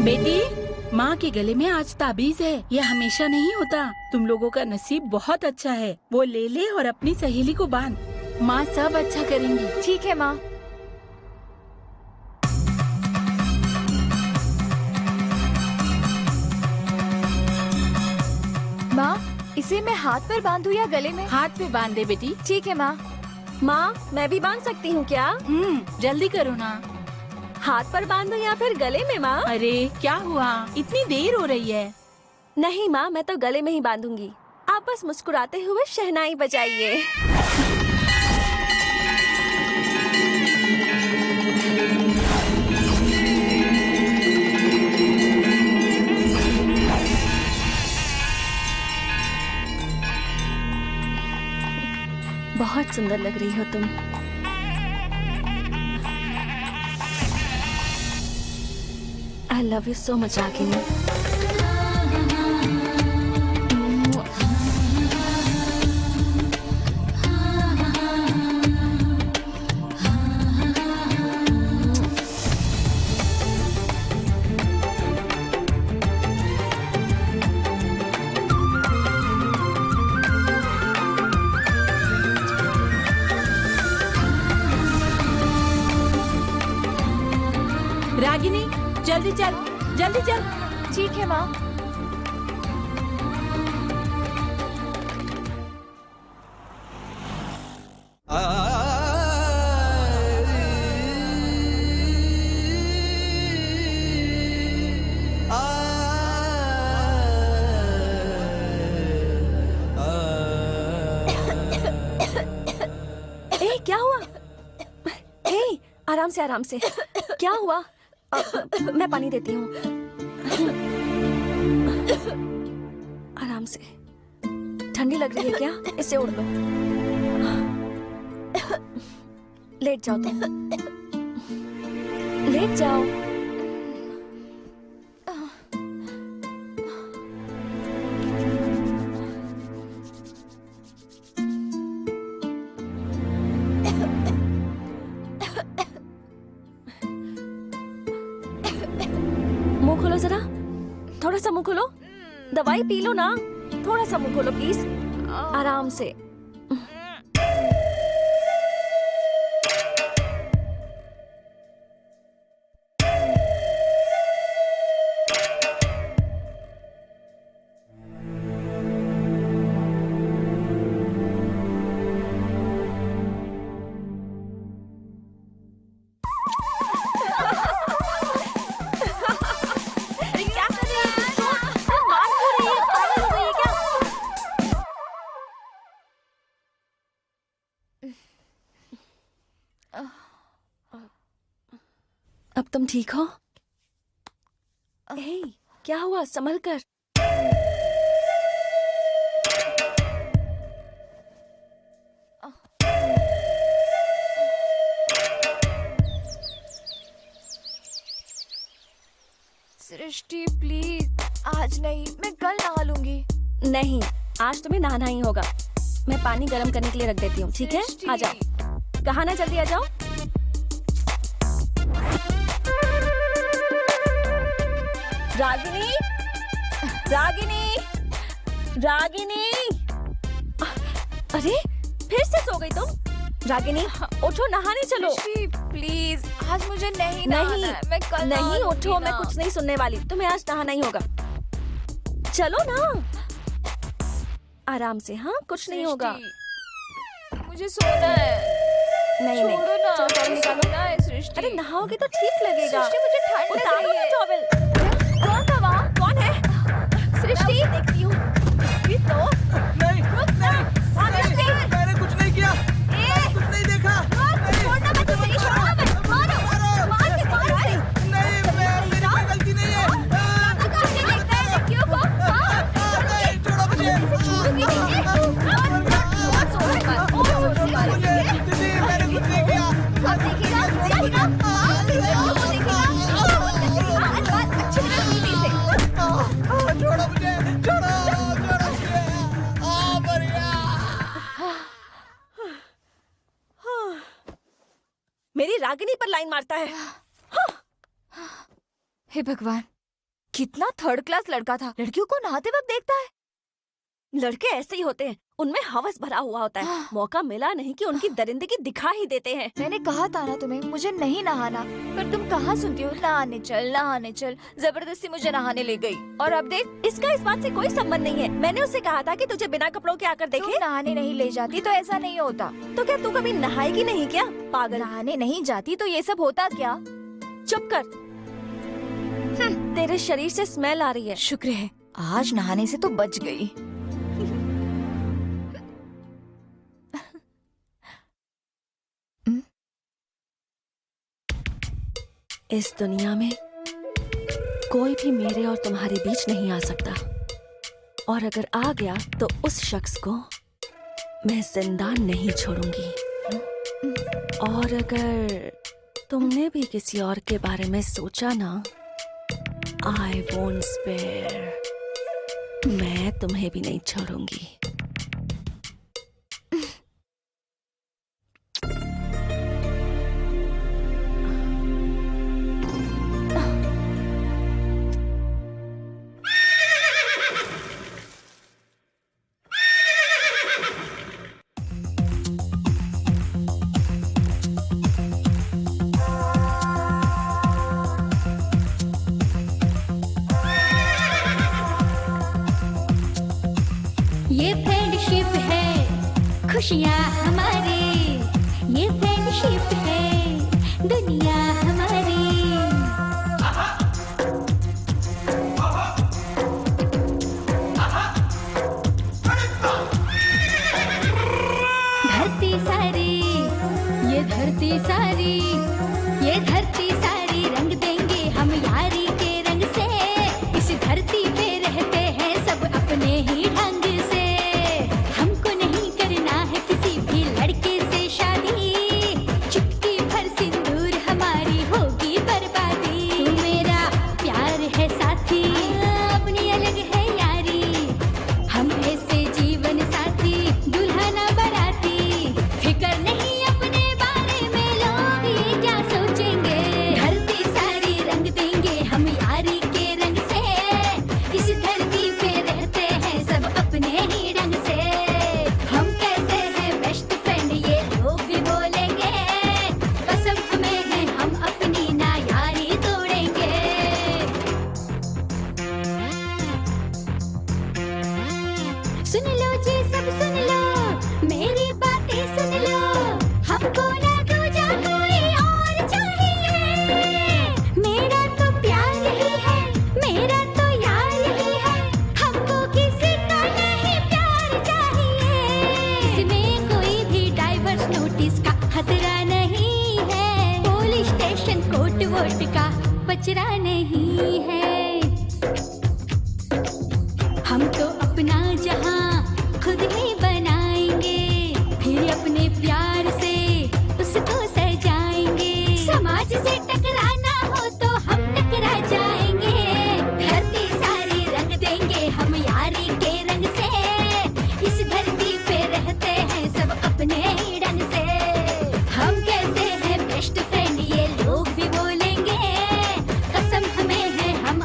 बेटी, माँ के गले में आज ताबीज है। ये हमेशा नहीं होता। तुम लोगों का नसीब बहुत अच्छा है। वो ले ले और अपनी सहेली को बांध। माँ सब अच्छा करेंगी। ठीक है माँ। माँ, इसे मैं हाथ पर बांधूं या गले में? हाथ पे बांध दे बेटी। ठीक है माँ। माँ, मैं भी बांध सकती हूँ क्या? जल्दी करो ना। हाथ पर बांधो या फिर गले में माँ? अरे क्या हुआ, इतनी देर हो रही है। नहीं माँ, मैं तो गले में ही बांधूंगी। आप बस मुस्कुराते हुए शहनाई बजाइए। बहुत सुंदर लग रही हो तुम। I love you so much, Agini. Ragini, जल्दी चल, जल्दी चल। ठीक है माँ। ए, क्या हुआ? ए, आराम से आराम से। क्या हुआ? मैं पानी देती हूँ। आराम से। ठंडी लग रही है क्या? इसे ओढ़ लो। लेट जाओ तुम। लेट जाओ। मुंह खोलो जरा, थोड़ा सा मुंह खोलो। दवाई पी लो ना, थोड़ा सा मुंह खोलो प्लीज, आराम से। अब तुम ठीक हो? ए, क्या हुआ? संभल कर। सृष्टि प्लीज, आज नहीं, मैं कल नहा लूंगी। नहीं, आज तुम्हें नहाना ही होगा। मैं पानी गर्म करने के लिए रख देती हूँ, ठीक है? आ जाओ। कहाँ ना, जल्दी आ जाओ। रागिनी, रागिनी, रागिनी। अरे फिर से सो गई तुम? रागिनी उठो, नहाने चलो। प्लीज, आज मुझे नहीं नहीं, नहाना है, मैं कल नहीं उठो, मैं कुछ नहीं सुनने वाली। तुम्हें आज नहाना ही होगा। चलो ना, आराम से। हाँ, कुछ नहीं होगा। मुझे सोना है। नहीं नहीं, छोड़ो ना, चलो टॉवल निकालो। सोना है सृष्टि। अरे नहाओगे तो ठीक लगेगा। सृष्टि, मुझे ठंड लग उतारो रही ना है। टॉवल। कौन था वहाँ? कौन है? सृष्टि, देखती हूँ। सृष्टि तो नहीं, नहीं, मैंने कुछ नहीं किया। मैंने कुछ नहीं देखा। छोड़ना मत उसे, छोड़ना मत। मारो, मार के मारो। नहीं, मेरी कोई गलती नहीं है। देखता है लड़कियों को। नहीं, छोड़ो मुझे। छोड़ूंगी नहीं। दीदी, मैंने कुछ नहीं किया। अब देखिएगा, देखिएगा। अच्छी तरह पीने से। छोड़ो मुझे, छोड़ो, छोड़ो मुझे। मर गया। मेरी रागिनी पर लाइन मारता है। हे भगवान, कितना थर्ड क्लास लड़का था। लड़कियों को नहाते वक्त देखता है। लड़के ऐसे ही होते हैं, उनमें हवस भरा हुआ होता है। मौका मिला नहीं कि उनकी दरिंदगी दिखा ही देते हैं। मैंने कहा था ना तुम्हें, मुझे नहीं नहाना, पर तुम कहाँ सुनती हो। नहाने चल, नहाने चल। जबरदस्ती मुझे नहाने ले गई, और अब देख। इसका इस बात से कोई संबंध नहीं है। मैंने उससे कहा था कि तुझे बिना कपड़ों के आकर देखे। तुम नहाने नहीं ले जाती तो ऐसा नहीं होता। तो क्या तू कभी नहाएगी नहीं क्या? पागल। नहाने नहीं जाती तो ये सब होता क्या? चुप कर। तेरे शरीर से स्मेल आ रही है। शुक्र है आज नहाने से तो बच गई। इस दुनिया में कोई भी मेरे और तुम्हारे बीच नहीं आ सकता, और अगर आ गया तो उस शख्स को मैं जिंदा नहीं छोड़ूंगी। और अगर तुमने भी किसी और के बारे में सोचा ना, आई वोंट स्पेयर, मैं तुम्हें भी नहीं छोड़ूंगी। ये फ्रेंडशिप है खुशियाँ हमारी, ये फ्रेंडशिप है दुनिया हमारी। धरती सारी, ये धरती सारी, ये धरती सारी रंग देंगे हम यारी के रंग से। इस धरती पे रहते हैं सब अपने ही ढंग से। हमको नहीं करना है किसी भी लड़के से शादी, चुटकी भर सिंदूर हमारी होगी बर्बादी। तू मेरा प्यार है साथी, अपनी अलग है यारी, हम ऐसे जीवन साथी दुल्हा ना बराती। फिकर नहीं अपने बारे में लोग ये क्या सोचेंगे, धरती सारी रंग देंगे हम यारी के रंग से। इस धरती पे रहते हैं सब अपने ही ढंग से। हम कैसे हैं बेस्ट फ्रेंड ये लोग भी बोलेंगे, कसम हमें है हम अपनी ना यारी तोड़ेंगे। सुन लो जी सब सुन लो, मेरी बातें सुन लो, हमको ना दूजा कोई और चाहिए। मेरा तो प्यार ही है, मेरा तो यार ही है, हमको किसी का नहीं प्यार चाहिए। इसमें कोई भी डाइवर्स नोटिस का खतरा नहीं है, पुलिस स्टेशन कोर्ट वोट का बचरा नहीं है। हम तो अपना जहां खुद ही बनाएंगे, फिर अपने प्यार से उसको सजाएंगे। समाज से टकराना हो तो हम टकरा जाएंगे, धरती सारी रंग देंगे हम यारी के रंग से। इस धरती पे रहते हैं सब अपने ही ढंग से। हम कैसे हैं बेस्ट फ्रेंड ये लोग भी बोलेंगे, कसम हमें है हम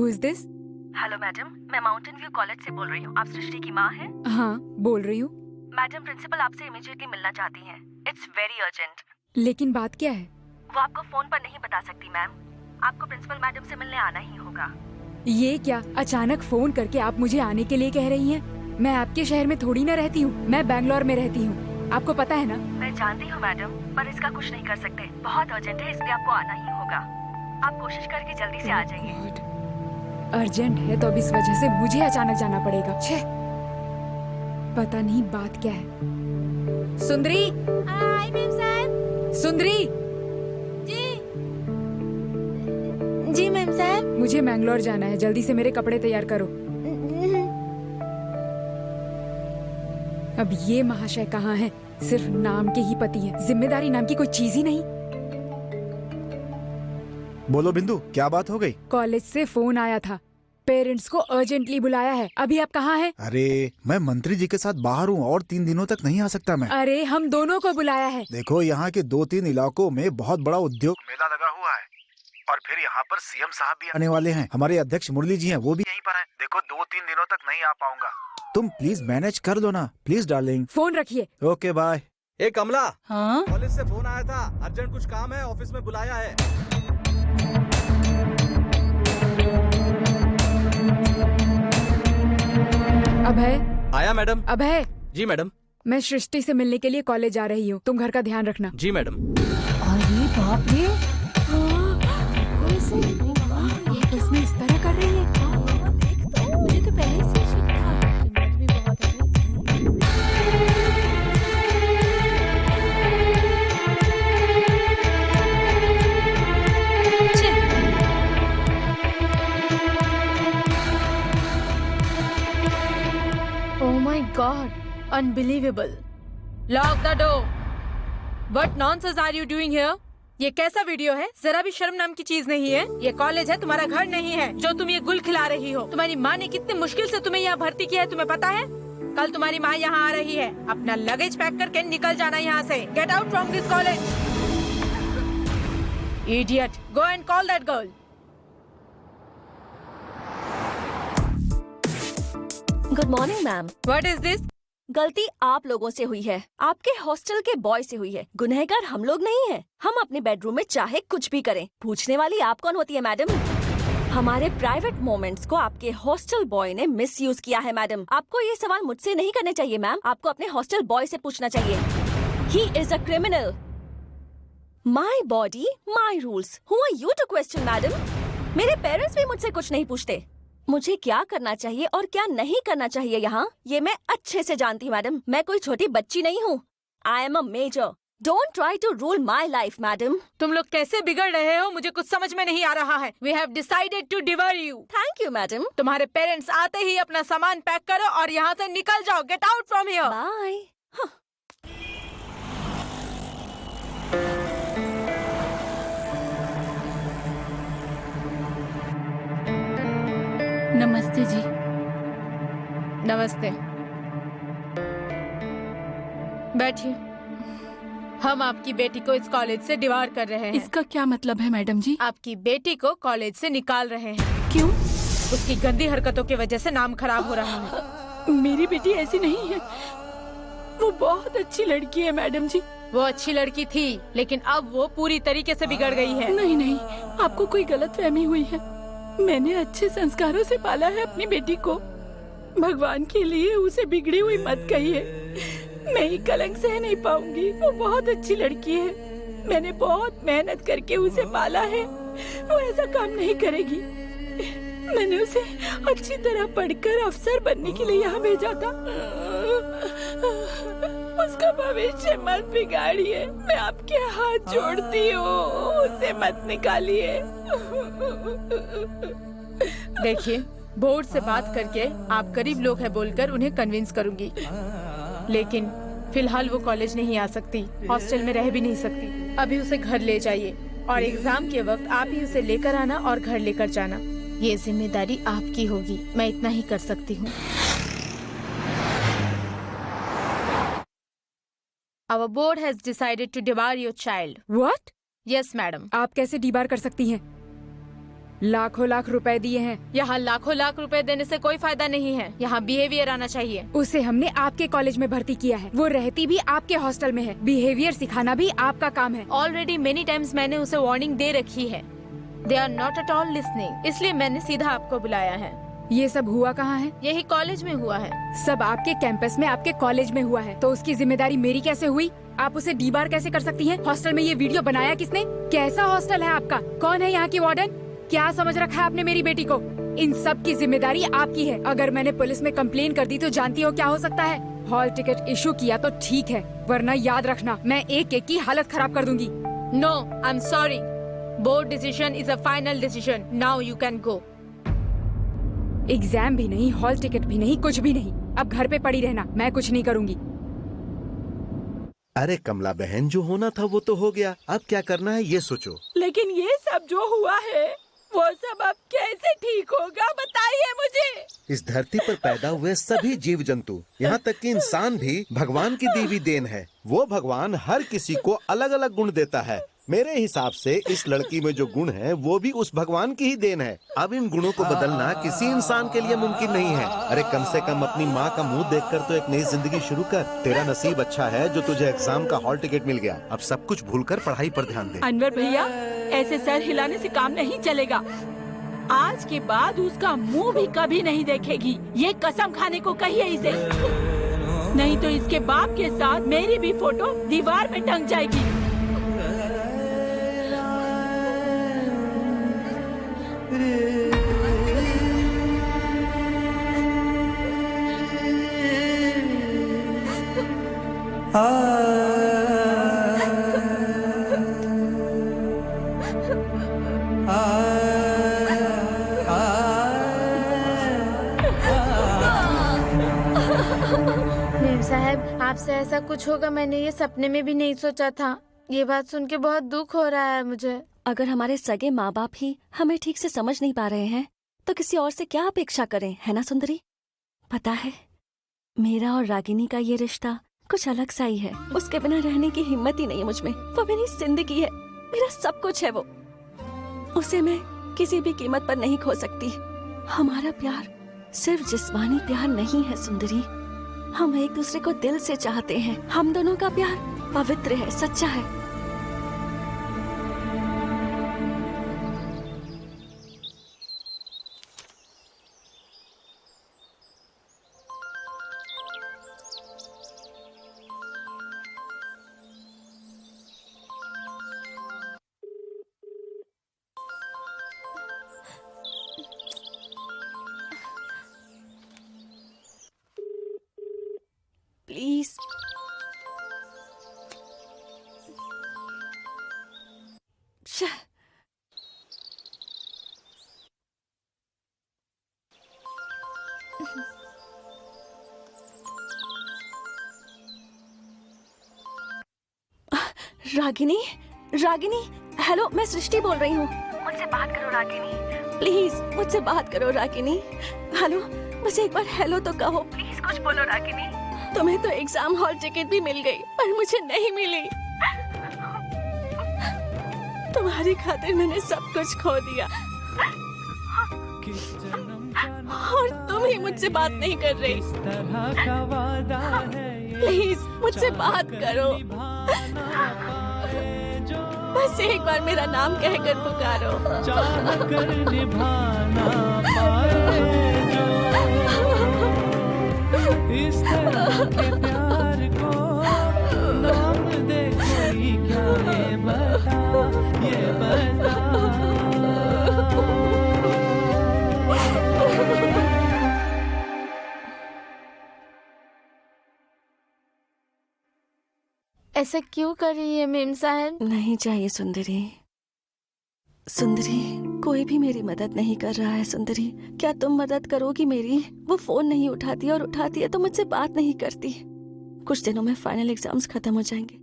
Who is this? Hello madam, मैं माउंटेन व्यू कॉलेज से बोल रही हूँ। आप सृष्टि की माँ हैं? हाँ, बोल रही हूँ। मैडम, प्रिंसिपल आपसे इमीडिएटली मिलना चाहती हैं। It's very urgent. लेकिन बात क्या है? वो आपको फोन पर नहीं बता सकती मैम। आपको प्रिंसिपल मैडम से मिलने आना ही होगा। ये क्या, अचानक फोन करके आप मुझे आने के लिए कह रही हैं? मैं आपके शहर में थोड़ी ना रहती हूँ, मैं बैंगलोर में रहती हूँ, आपको पता है ना? मैं जानती हूँ मैडम, पर इसका कुछ नहीं कर सकते। बहुत अर्जेंट है, इसलिए आपको आना ही होगा। आप कोशिश करके जल्दी से आ जाइए। अर्जेंट है तो अब इस वजह से मुझे अचानक जाना पड़ेगा। छे, पता नहीं बात क्या है। सुंदरी, हाय मैम साहब। सुंदरी जी मैम साहब। मुझे मैंगलोर जाना है, जल्दी से मेरे कपड़े तैयार करो। अब ये महाशय कहाँ हैं? सिर्फ नाम के ही पति हैं, जिम्मेदारी नाम की कोई चीज ही नहीं। बोलो बिंदु, क्या बात हो गई? कॉलेज से फोन आया था, पेरेंट्स को अर्जेंटली बुलाया है। अभी आप कहाँ हैं? अरे मैं मंत्री जी के साथ बाहर हूँ और 3 दिनों तक नहीं आ सकता मैं। अरे हम दोनों को बुलाया है। देखो, यहाँ के 2-3 इलाकों में बहुत बड़ा उद्योग मेला लगा हुआ है और फिर यहाँ पर सीएम साहब भी आने वाले हैं। हमारे अध्यक्ष मुरली जी हैं, वो भी यहीं पर हैं। देखो 2-3 दिनों तक नहीं आ पाऊंगा। तुम प्लीज मैनेज कर लो ना, प्लीज डार्लिंग। फोन रखिए। Okay bye. ए कमला, हाँ? कॉलेज से फोन आया था, अर्जेंट कुछ काम है, ऑफिस में बुलाया है। अभय। आया मैडम। अभय। जी मैडम। मैं सृष्टि से मिलने के लिए कॉलेज जा रही हूँ, तुम घर का ध्यान रखना। जी मैडम। अरे बाप रे, बस में इस तरह कर रही है। मुझे तो पहले से ही शक था। दिमाग भी बहुत है। Oh my God! Unbelievable! Lock the door. What nonsense are you doing here? ये कैसा वीडियो है? जरा भी शर्म नाम की चीज नहीं है। ये कॉलेज है, तुम्हारा घर नहीं है जो तुम ये गुल खिला रही हो। तुम्हारी माँ ने कितनी मुश्किल से तुम्हें यहाँ भर्ती किया है, तुम्हें पता है? कल तुम्हारी माँ यहाँ आ रही है। अपना लगेज पैक करके निकल जाना यहाँ से। Gate out from this college. Idiot! Go and call that girl. Good morning ma'am. What is this? गलती आप लोगों से हुई है, आपके हॉस्टल के बॉय से हुई है। गुनहगार हम लोग नहीं है। हम अपने बेडरूम में चाहे कुछ भी करें, पूछने वाली आप कौन होती है मैडम? हमारे प्राइवेट मोमेंट्स को आपके हॉस्टल बॉय ने मिसयूज किया है मैडम। आपको ये सवाल मुझसे नहीं करने चाहिए मैम, आपको अपने हॉस्टल बॉय से पूछना चाहिए। He is a criminal. My body my rules. Who are you to question madam? मेरे पेरेंट्स भी मुझसे कुछ नहीं पूछते। मुझे क्या करना चाहिए और क्या नहीं करना चाहिए यहाँ, ये मैं अच्छे से जानती हूँ मैडम। मैं कोई छोटी बच्ची नहीं हूँ। I am a major. Don't try to rule my life madam. तुम लोग कैसे बिगड़ रहे हो, मुझे कुछ समझ में नहीं आ रहा है। We have decided to divorce you. Thank you madam. तुम्हारे पेरेंट्स आते ही अपना सामान पैक करो और यहाँ से निकल जाओ। Get out from here. Bye. नमस्ते जी। नमस्ते, बैठिए। हम आपकी बेटी को इस कॉलेज से डिवार कर रहे हैं। इसका क्या मतलब है मैडम जी? आपकी बेटी को कॉलेज से निकाल रहे हैं। क्यों? उसकी गंदी हरकतों की वजह से नाम खराब हो रहा है। मेरी बेटी ऐसी नहीं है, वो बहुत अच्छी लड़की है मैडम जी। वो अच्छी लड़की थी, लेकिन अब वो पूरी तरीके से बिगड़ गई है। नहीं नहीं, आपको कोई गलतफहमी हुई है। मैंने अच्छे संस्कारों से पाला है अपनी बेटी को। भगवान के लिए उसे बिगड़ी हुई मत कहिए। मैं ये कलंक सह नहीं पाऊंगी। वो बहुत अच्छी लड़की है, मैंने बहुत मेहनत करके उसे पाला है। वो ऐसा काम नहीं करेगी। मैंने उसे अच्छी तरह पढ़कर अफसर बनने के लिए यहाँ भेजा था। उसका भविष्य मत बिगाड़िए, मैं आपके हाथ जोड़ती हूँ, उसे मत निकालिए। देखिए, बोर्ड से बात करके आप गरीब लोग हैं बोलकर उन्हें कन्विंस करूंगी, लेकिन फिलहाल वो कॉलेज नहीं आ सकती, हॉस्टल में रह भी नहीं सकती। अभी उसे घर ले जाइए और एग्जाम के वक्त आप ही उसे लेकर आना और घर लेकर जाना। ये जिम्मेदारी आपकी होगी, मैं इतना ही कर सकती हूँ। Our board has decided to debar your child. What? Yes, madam. आप कैसे डिबार कर सकती हैं? लाखों लाख रुपए दिए हैं। यहाँ लाखों लाख रुपए देने से कोई फायदा नहीं है। यहाँ बिहेवियर आना चाहिए। उसे हमने आपके कॉलेज में भर्ती किया है। वो रहती भी आपके हॉस्टल में है। बिहेवियर सिखाना भी आपका काम है। ऑलरेडी मेनी टाइम्स मैंने उसे वार्निंग दे रखी है। They are not at all listening, इसलिए मैंने सीधा आपको बुलाया है। ये सब हुआ कहाँ है? यही कॉलेज में हुआ है। सब आपके कैंपस में, आपके कॉलेज में हुआ है, तो उसकी जिम्मेदारी मेरी कैसे हुई? आप उसे डीबार कैसे कर सकती हैं? हॉस्टल में ये वीडियो बनाया किसने? कैसा हॉस्टल है आपका? कौन है यहाँ की वार्डन? क्या समझ रखा है आपने मेरी बेटी को? इन सब की जिम्मेदारी आपकी है। अगर मैंने पुलिस में कंप्लेन कर दी तो जानती हो क्या हो सकता है? हॉल टिकट इशू किया तो ठीक है, वरना याद रखना मैं एक एक की हालत खराब कर दूंगी। No, I am sorry. Board decision is a final decision. Now you can go. Exam भी नहीं, हॉल टिकट भी नहीं, कुछ भी नहीं। अब घर पे पड़ी रहना, मैं कुछ नहीं करूंगी। अरे कमला बहन, जो होना था वो तो हो गया, अब क्या करना है ये सोचो। लेकिन ये सब जो हुआ है वो सब अब कैसे ठीक होगा, बताइए मुझे। इस धरती पर पैदा हुए सभी जीव जंतु, यहाँ तक कि इंसान भी भगवान की दी हुई देन है। वो भगवान हर किसी को अलग अलग गुण देता है। मेरे हिसाब से इस लड़की में जो गुण है वो भी उस भगवान की ही देन है। अब इन गुणों को बदलना किसी इंसान के लिए मुमकिन नहीं है। अरे कम से कम अपनी माँ का मुंह देखकर तो एक नई जिंदगी शुरू कर। तेरा नसीब अच्छा है जो तुझे एग्जाम का हॉल टिकट मिल गया। अब सब कुछ भूलकर पढ़ाई पर ध्यान दे। अनवर भैया, ऐसे सर हिलाने से काम नहीं चलेगा। आज के बाद उसका मुंह भी कभी नहीं देखेगी। ये कसम खाने को कहिए इसे, नहीं तो इसके बाप के साथ मेरी भी फोटो दीवार में टंग जाएगी। मेम साहब, आपसे ऐसा कुछ होगा मैंने ये सपने में भी नहीं सोचा था। ये बात सुन के बहुत दुख हो रहा है मुझे। अगर हमारे सगे माँ बाप ही हमें ठीक से समझ नहीं पा रहे हैं तो किसी और से क्या अपेक्षा करें, है ना सुंदरी? पता है, मेरा और रागिनी का ये रिश्ता कुछ अलग सा ही है। उसके बिना रहने की हिम्मत ही नहीं है मुझ में। वो मेरी जिंदगी है, मेरा सब कुछ है वो। उसे मैं किसी भी कीमत पर नहीं खो सकती। हमारा प्यार सिर्फ जिस्मानी प्यार नहीं है सुंदरी, हम एक दूसरे को दिल से चाहते हैं। हम दोनों का प्यार पवित्र है, सच्चा है। प्लीज रागिनी, रागिनी, हेलो, मैं सृष्टि बोल रही हूँ। मुझसे बात करो रागिनी। प्लीज मुझसे बात करो रागिनी। हेलो, मुझे एक बार हेलो तो कहो। प्लीज कुछ बोलो रागिनी। तुम्हें तो एग्जाम हॉल टिकट भी मिल गई पर मुझे नहीं मिली। तुम्हारी खातिर मैंने सब कुछ खो दिया और तुम ही मुझसे बात नहीं कर रही। प्लीज मुझसे बात करो, बस एक बार मेरा नाम कहकर पुकारो। इस तरह के प्यार को नाम दे कोई क्या, ये बता। ऐसा क्यों कर रही है मेम साहब? नहीं चाहिए सुंदरी। सुंदरी, कोई भी मेरी मदद नहीं कर रहा है। सुंदरी, क्या तुम मदद करोगी मेरी? वो फोन नहीं उठाती और उठाती है तो मुझसे बात नहीं करती। कुछ दिनों में फाइनल एग्जाम्स खत्म हो जाएंगे,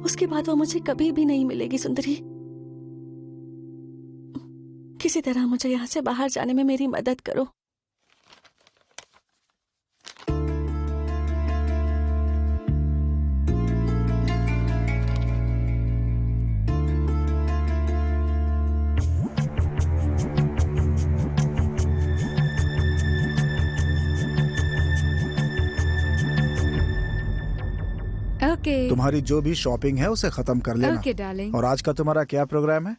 उसके बाद वो मुझे कभी भी नहीं मिलेगी। सुंदरी, किसी तरह मुझे यहाँ से बाहर जाने में मेरी मदद करो। ओके। तुम्हारी जो भी शॉपिंग है उसे खत्म कर लेना। Okay darling. और आज का तुम्हारा क्या प्रोग्राम है?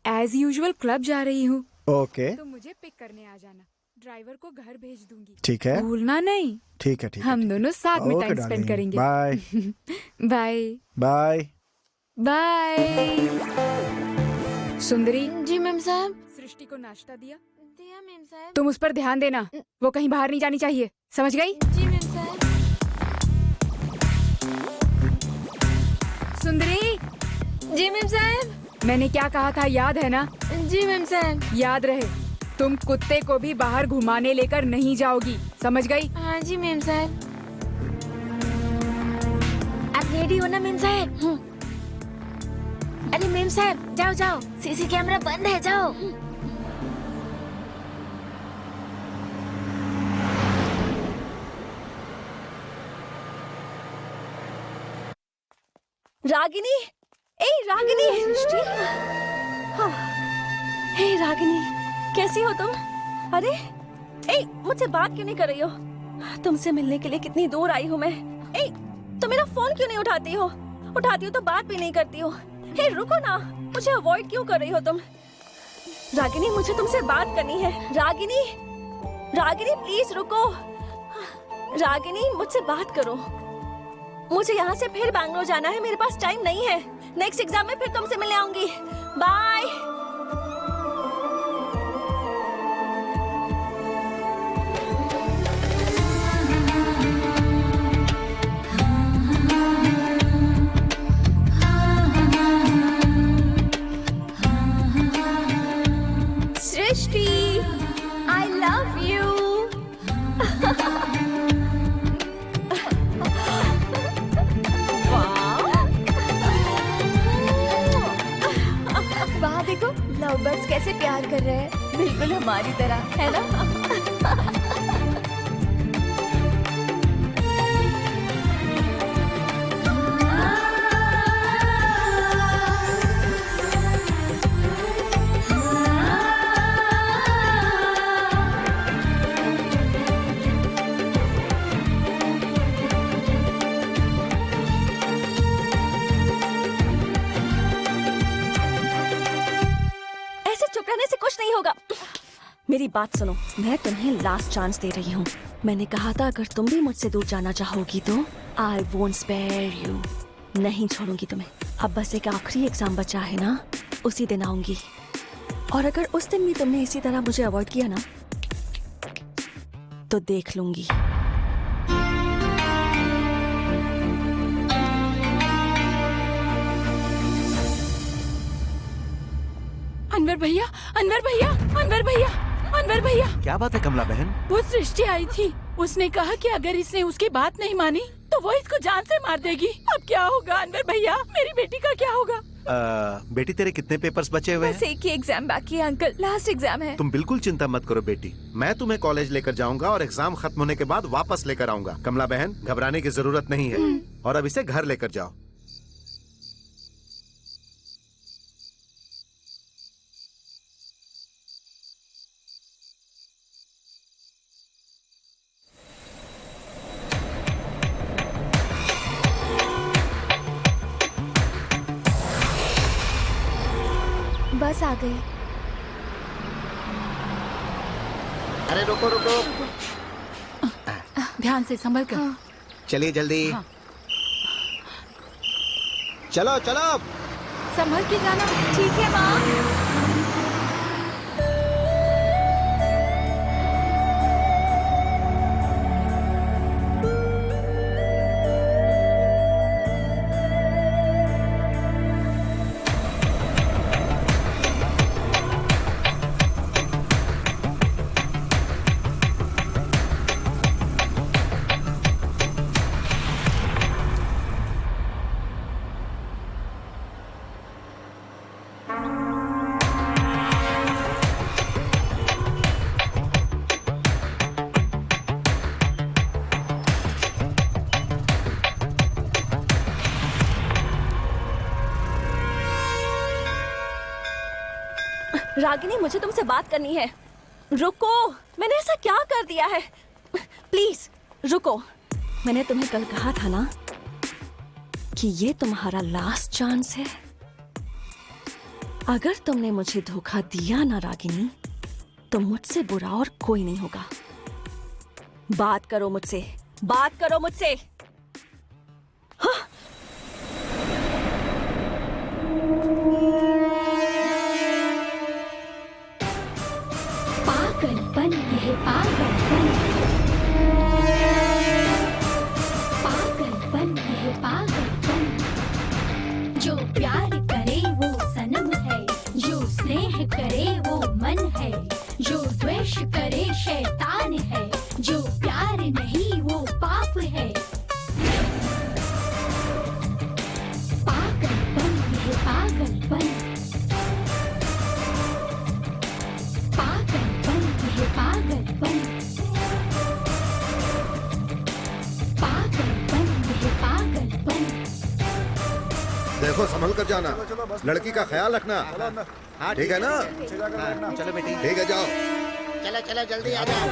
एज यूजुअल क्लब जा रही हूँ। ओके। तो मुझे पिक करने आ जाना। ड्राइवर को घर भेज दूंगी। ठीक है। भूलना नहीं। ठीक है, ठीक है। हम दोनों साथ में ओके टाइम स्पेंड डार्लिंग, करेंगे। बाय। Bye bye. बाय। सुंदरी। जी मैम साहब। सृष्टि को नाश्ता दिया? दिया मैम साहब। तुम उस पर ध्यान देना, वो कहीं बाहर नहीं जानी चाहिए, समझ गई? जी मैम साहब। सुंदरी। जी मैम साहब। मैंने क्या कहा था याद है ना? जी मैम साहब। याद रहे, तुम कुत्ते को भी बाहर घुमाने लेकर नहीं जाओगी, समझ गई? हाँ जी मैम साहब। आप रेडी हो ना मैम साहब? अरे मैम साहब जाओ जाओ, सीसी कैमरा बंद है, जाओ। रागिनी, ए रागिनी, सृष्टि। हाँ। हे रागिनी, कैसी हो तुम? अरे, ए मुझसे बात क्यों नहीं कर रही हो? तुमसे मिलने के लिए कितनी दूर आई हूँ मैं। ए, तुम मेरा फोन क्यों नहीं उठाती हो? उठाती हो तो बात भी नहीं करती हो। हे रुको ना, मुझे अवॉइड क्यों कर रही हो तुम? रागिनी, मुझे तुमसे बात करनी है। रागिनी, रागिनी प्लीज रुको। रागिनी, मुझसे बात करो। मुझे यहाँ से फिर बैंगलोर जाना है, मेरे पास टाइम नहीं है। नेक्स्ट एग्जाम में फिर तुमसे मिलने आऊंगी। Bye. Srishti, I love you। वाह देखो, लव बर्ड्स कैसे प्यार कर रहे हैं, बिल्कुल हमारी तरह, है ना? मेरी बात सुनो, मैं तुम्हें लास्ट चांस दे रही हूँ। मैंने कहा था अगर तुम भी मुझसे दूर जाना चाहोगी तो I won't spare you, नहीं छोड़ूंगी तुम्हें। अब बस एक आखिरी एग्जाम बचा है ना, उसी दिन आऊंगी। और अगर उस दिन भी तुमने इसी तरह मुझे अवॉइड किया ना, तो देख लूंगी। अनवर भैया, अनवर भैया, अनवर भैया, अनवर भैया। क्या बात है कमला बहन? वो सृष्टि आई थी, उसने कहा कि अगर इसने उसकी बात नहीं मानी तो वो इसको जान से मार देगी। अब क्या होगा अनवर भैया, मेरी बेटी का क्या होगा? बेटी तेरे कितने पेपर्स बचे हुए हैं? बस एक ही एग्जाम बाकी है अंकल, लास्ट एग्जाम है। तुम बिल्कुल चिंता मत करो बेटी, मैं तुम्हें कॉलेज लेकर जाऊंगा और एग्जाम खत्म होने के बाद वापस लेकर आऊंगा। कमला बहन, घबराने की जरूरत नहीं है। और अब इसे घर लेकर जाओ। बस आ गई। अरे रुको रुको, ध्यान से संभल कर। चलिए जल्दी। चलो चलो, संभल के जाना। ठीक है माँ। रागिनी, मुझे तुमसे बात करनी है। रुको, मैंने ऐसा क्या कर दिया है? प्लीज रुको। मैंने तुम्हें कल कहा था ना, कि ये तुम्हारा लास्ट चांस है। अगर तुमने मुझे धोखा दिया ना रागिनी, तो मुझसे बुरा और कोई नहीं होगा। बात करो मुझसे, बात करो मुझसे। हाँ? पागलपन, यह पागलपन, पागलपन, यह पागलपन। जो प्यार करे वो सनम है, जो स्नेह करे वो मन है, जो द्वेष करे शैतान है, जो प्यार नहीं वो पाप है। पागलपन, यह पागलपन, पागलपन, यह पागलपन, पागलपन, यह पागलपन। देखो संभल कर जाना, लड़की का ख्याल रखना। ठीक है ना? चलो बेटी, ठीक है, जाओ। चलो चलो जल्दी आ जाओ,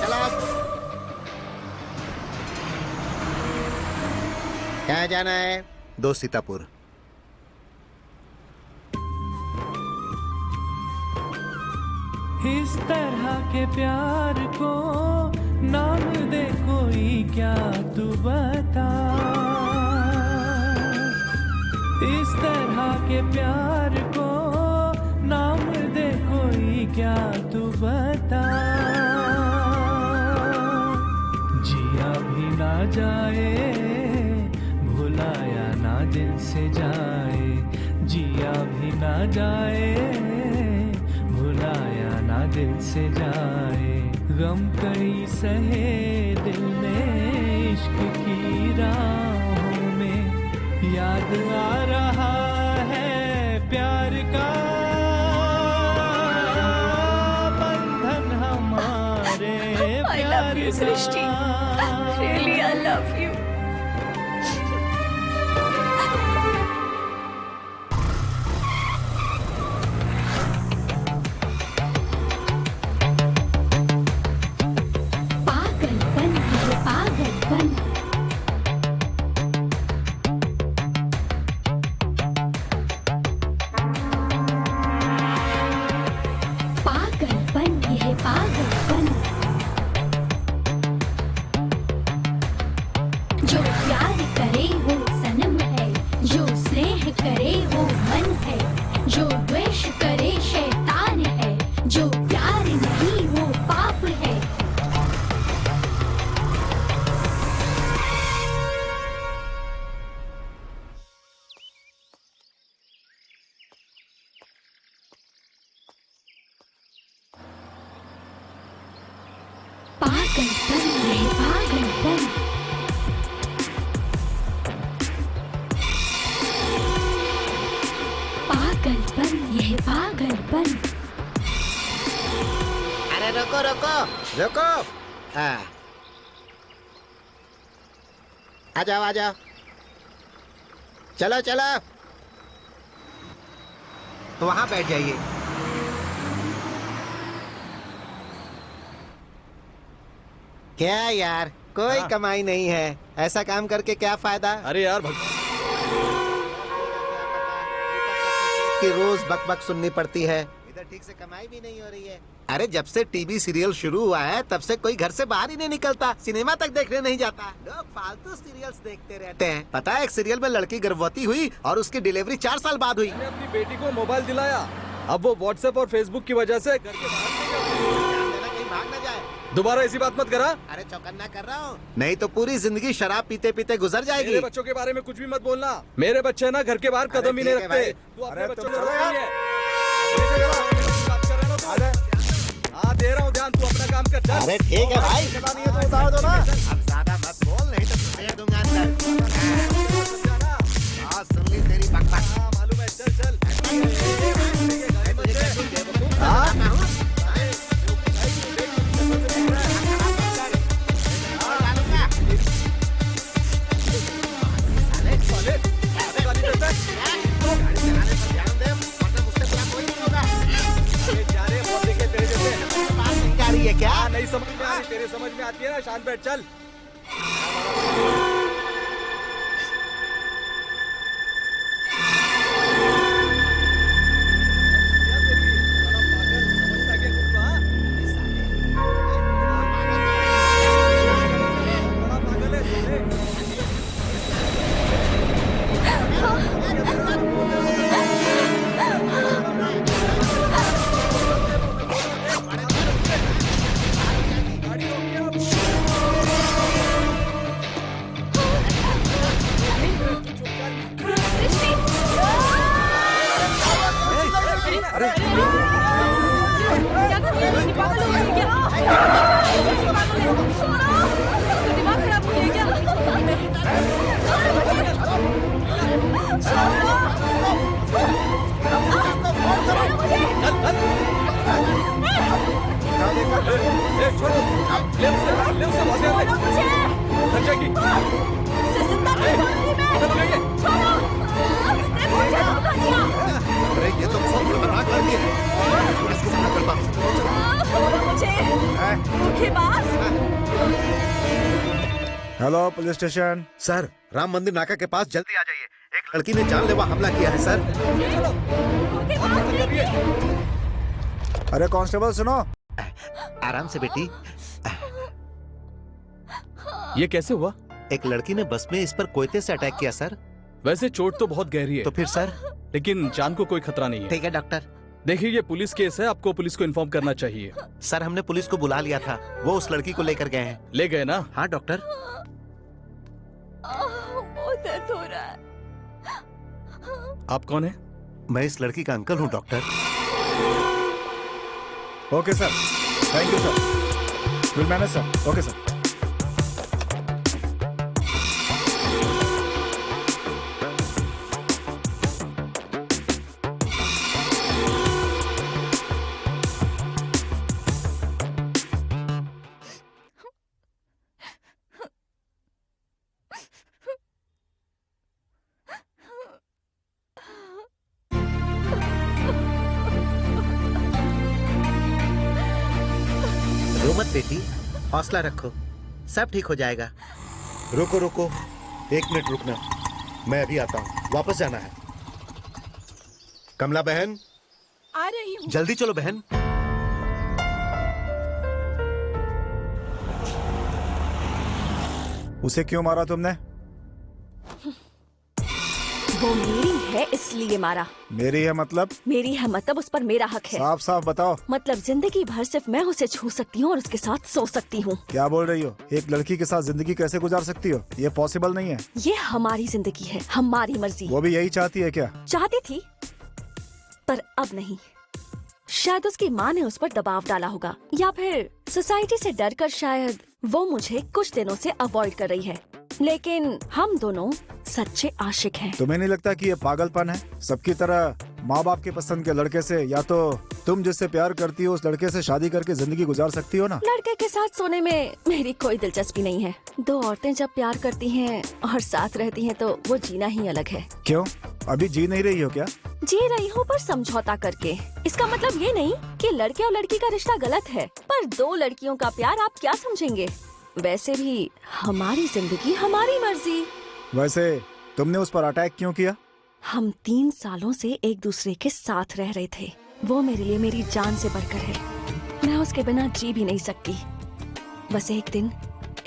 चलो। कहाँ जाना है? 2 सीतापुर। इस तरह के प्यार को नाम दे कोई क्या तू बता। इस तरह के प्यार को नाम दे कोई क्या तू बता। जिया भी ना जाए, भुलाया ना दिल से जाए। जिया भी ना जाए, भुलाया ना दिल से जाए। गम कई सहे दिल में इश्क की राहों में। याद आ रहा है प्यार का बंधन हमारे प्यार का। सृष्टि, really I love you। पागलपन, यह पागलपन, पागलपन, यह पागलपन। जो प्यार करे वो सनम है, जो स्नेह करे वो मन है, जो द्वेष करे शैतान है, जो प्यार नहीं वो पाप है। पागलपन, यह पागलपन, पागलपन, यह पागलपन। अरे रुको रुको रुको, हाँ आ जाओ आ जाओ, चलो चलो। तो वहां बैठ जाइए। क्या यार, कोई कमाई नहीं है, ऐसा काम करके क्या फायदा? अरे यार कि रोज बकबक सुननी पड़ती है, इधर ठीक से कमाई भी नहीं हो रही है। अरे जब से टीवी सीरियल शुरू हुआ है तब से कोई घर से बाहर ही नहीं निकलता, सिनेमा तक देखने नहीं जाता। लोग फालतू सीरियल्स देखते रहते हैं। पता है एक सीरियल में लड़की गर्भवती हुई और उसकी डिलीवरी 4 साल बाद हुई। मैंने अपनी बेटी को मोबाइल दिलाया, अब वो व्हाट्सएप और फेसबुक की वजह से घर के बाहर कहीं भाग न जाए। दोबारा ऐसी बात मत करा। अरे चौकन्ना कर रहा हूँ, नहीं तो पूरी जिंदगी शराब पीते पीते गुजर जाएगी। मेरे बच्चों के बारे में कुछ भी मत बोलना। मेरे बच्चे ना घर के बाहर कदम ही नहीं रखते। तू अपने बच्चों को हाँ दे रहा हूँ ध्यान, तू अपना काम कर। चल। अरे ठीक है भाई, नहीं है तो उतार दो ना। अब ज्यादा मत बोल, नहीं तो फेंक दूंगा अंदर। हाँ सुन ली तेरी बकबक। मालूम है, चल चल। है क्या? नहीं समझ में आ रही, तेरे समझ में आती है ना। शांत बैठ, चल। उसकी। अरे ये तो बहुत खतरनाक लड़की है। पुलिस को फोन करता हूँ। Hello police station. Sir, Ram मंदिर नाका के पास जल्दी आ जाइए। एक लड़की ने जानलेवा हमला किया है सर। अरे कांस्टेबल सुनो। आराम से बेटी। ये कैसे हुआ? एक लड़की ने बस में इस पर कोयते से अटैक किया सर। वैसे चोट तो बहुत गहरी है। तो फिर सर? लेकिन जान को कोई खतरा नहीं है। ठीक है डॉक्टर। देखिए ये पुलिस केस है, आपको पुलिस को इन्फॉर्म करना चाहिए। सर हमने पुलिस को बुला लिया था, वो उस लड़की को लेकर गए हैं। ले गए ना? हाँ डॉक्टर। बहुत दर्द हो रहा है। आप कौन है? मैं इस लड़की का अंकल हूँ doctor. Okay sir, thank you sir. Will manage sir. Okay sir. रो मत बेटी, हौसला रखो, सब ठीक हो जाएगा। रुको रुको, 1 मिनट रुकना, मैं अभी आता हूँ। वापस जाना है। कमला बहन, आ रही हूँ। जल्दी चलो बहन। उसे क्यों मारा तुमने? वो मेरी है इसलिए मारा। मेरी है मतलब? मेरी है मतलब उस पर मेरा हक है। साफ साफ बताओ। मतलब जिंदगी भर सिर्फ मैं उसे छू सकती हूँ और उसके साथ सो सकती हूँ। क्या बोल रही हो? एक लड़की के साथ जिंदगी कैसे गुजार सकती हो? ये पॉसिबल नहीं है। ये हमारी जिंदगी है, हमारी मर्जी। वो भी यही चाहती है क्या? चाहती थी, पर अब नहीं। शायद उसकी माँ ने उस पर दबाव डाला होगा, या फिर सोसाइटी से डरकर शायद वो मुझे कुछ दिनों से अवॉइड कर रही है। लेकिन हम दोनों सच्चे आशिक हैं। तुम्हें नहीं लगता कि ये पागलपन है? सबकी तरह माँ बाप के पसंद के लड़के से या तो तुम जिससे प्यार करती हो उस लड़के से शादी करके जिंदगी गुजार सकती हो ना? लड़के के साथ सोने में मेरी कोई दिलचस्पी नहीं है। दो औरतें जब प्यार करती हैं और साथ रहती हैं तो वो जीना ही अलग है। क्यों, अभी जी नहीं रही हो क्या? जी रही हूँ, पर समझौता करके। इसका मतलब ये नहीं कि लड़के और लड़की का रिश्ता गलत है, पर दो लड़कियों का प्यार आप क्या समझेंगे? वैसे भी हमारी जिंदगी हमारी मर्जी। वैसे तुमने उस पर अटैक क्यों किया? हम 3 सालों से एक दूसरे के साथ रह रहे थे। वो मेरे लिए मेरी जान से बढ़कर है। मैं उसके बिना जी भी नहीं सकती। बस एक दिन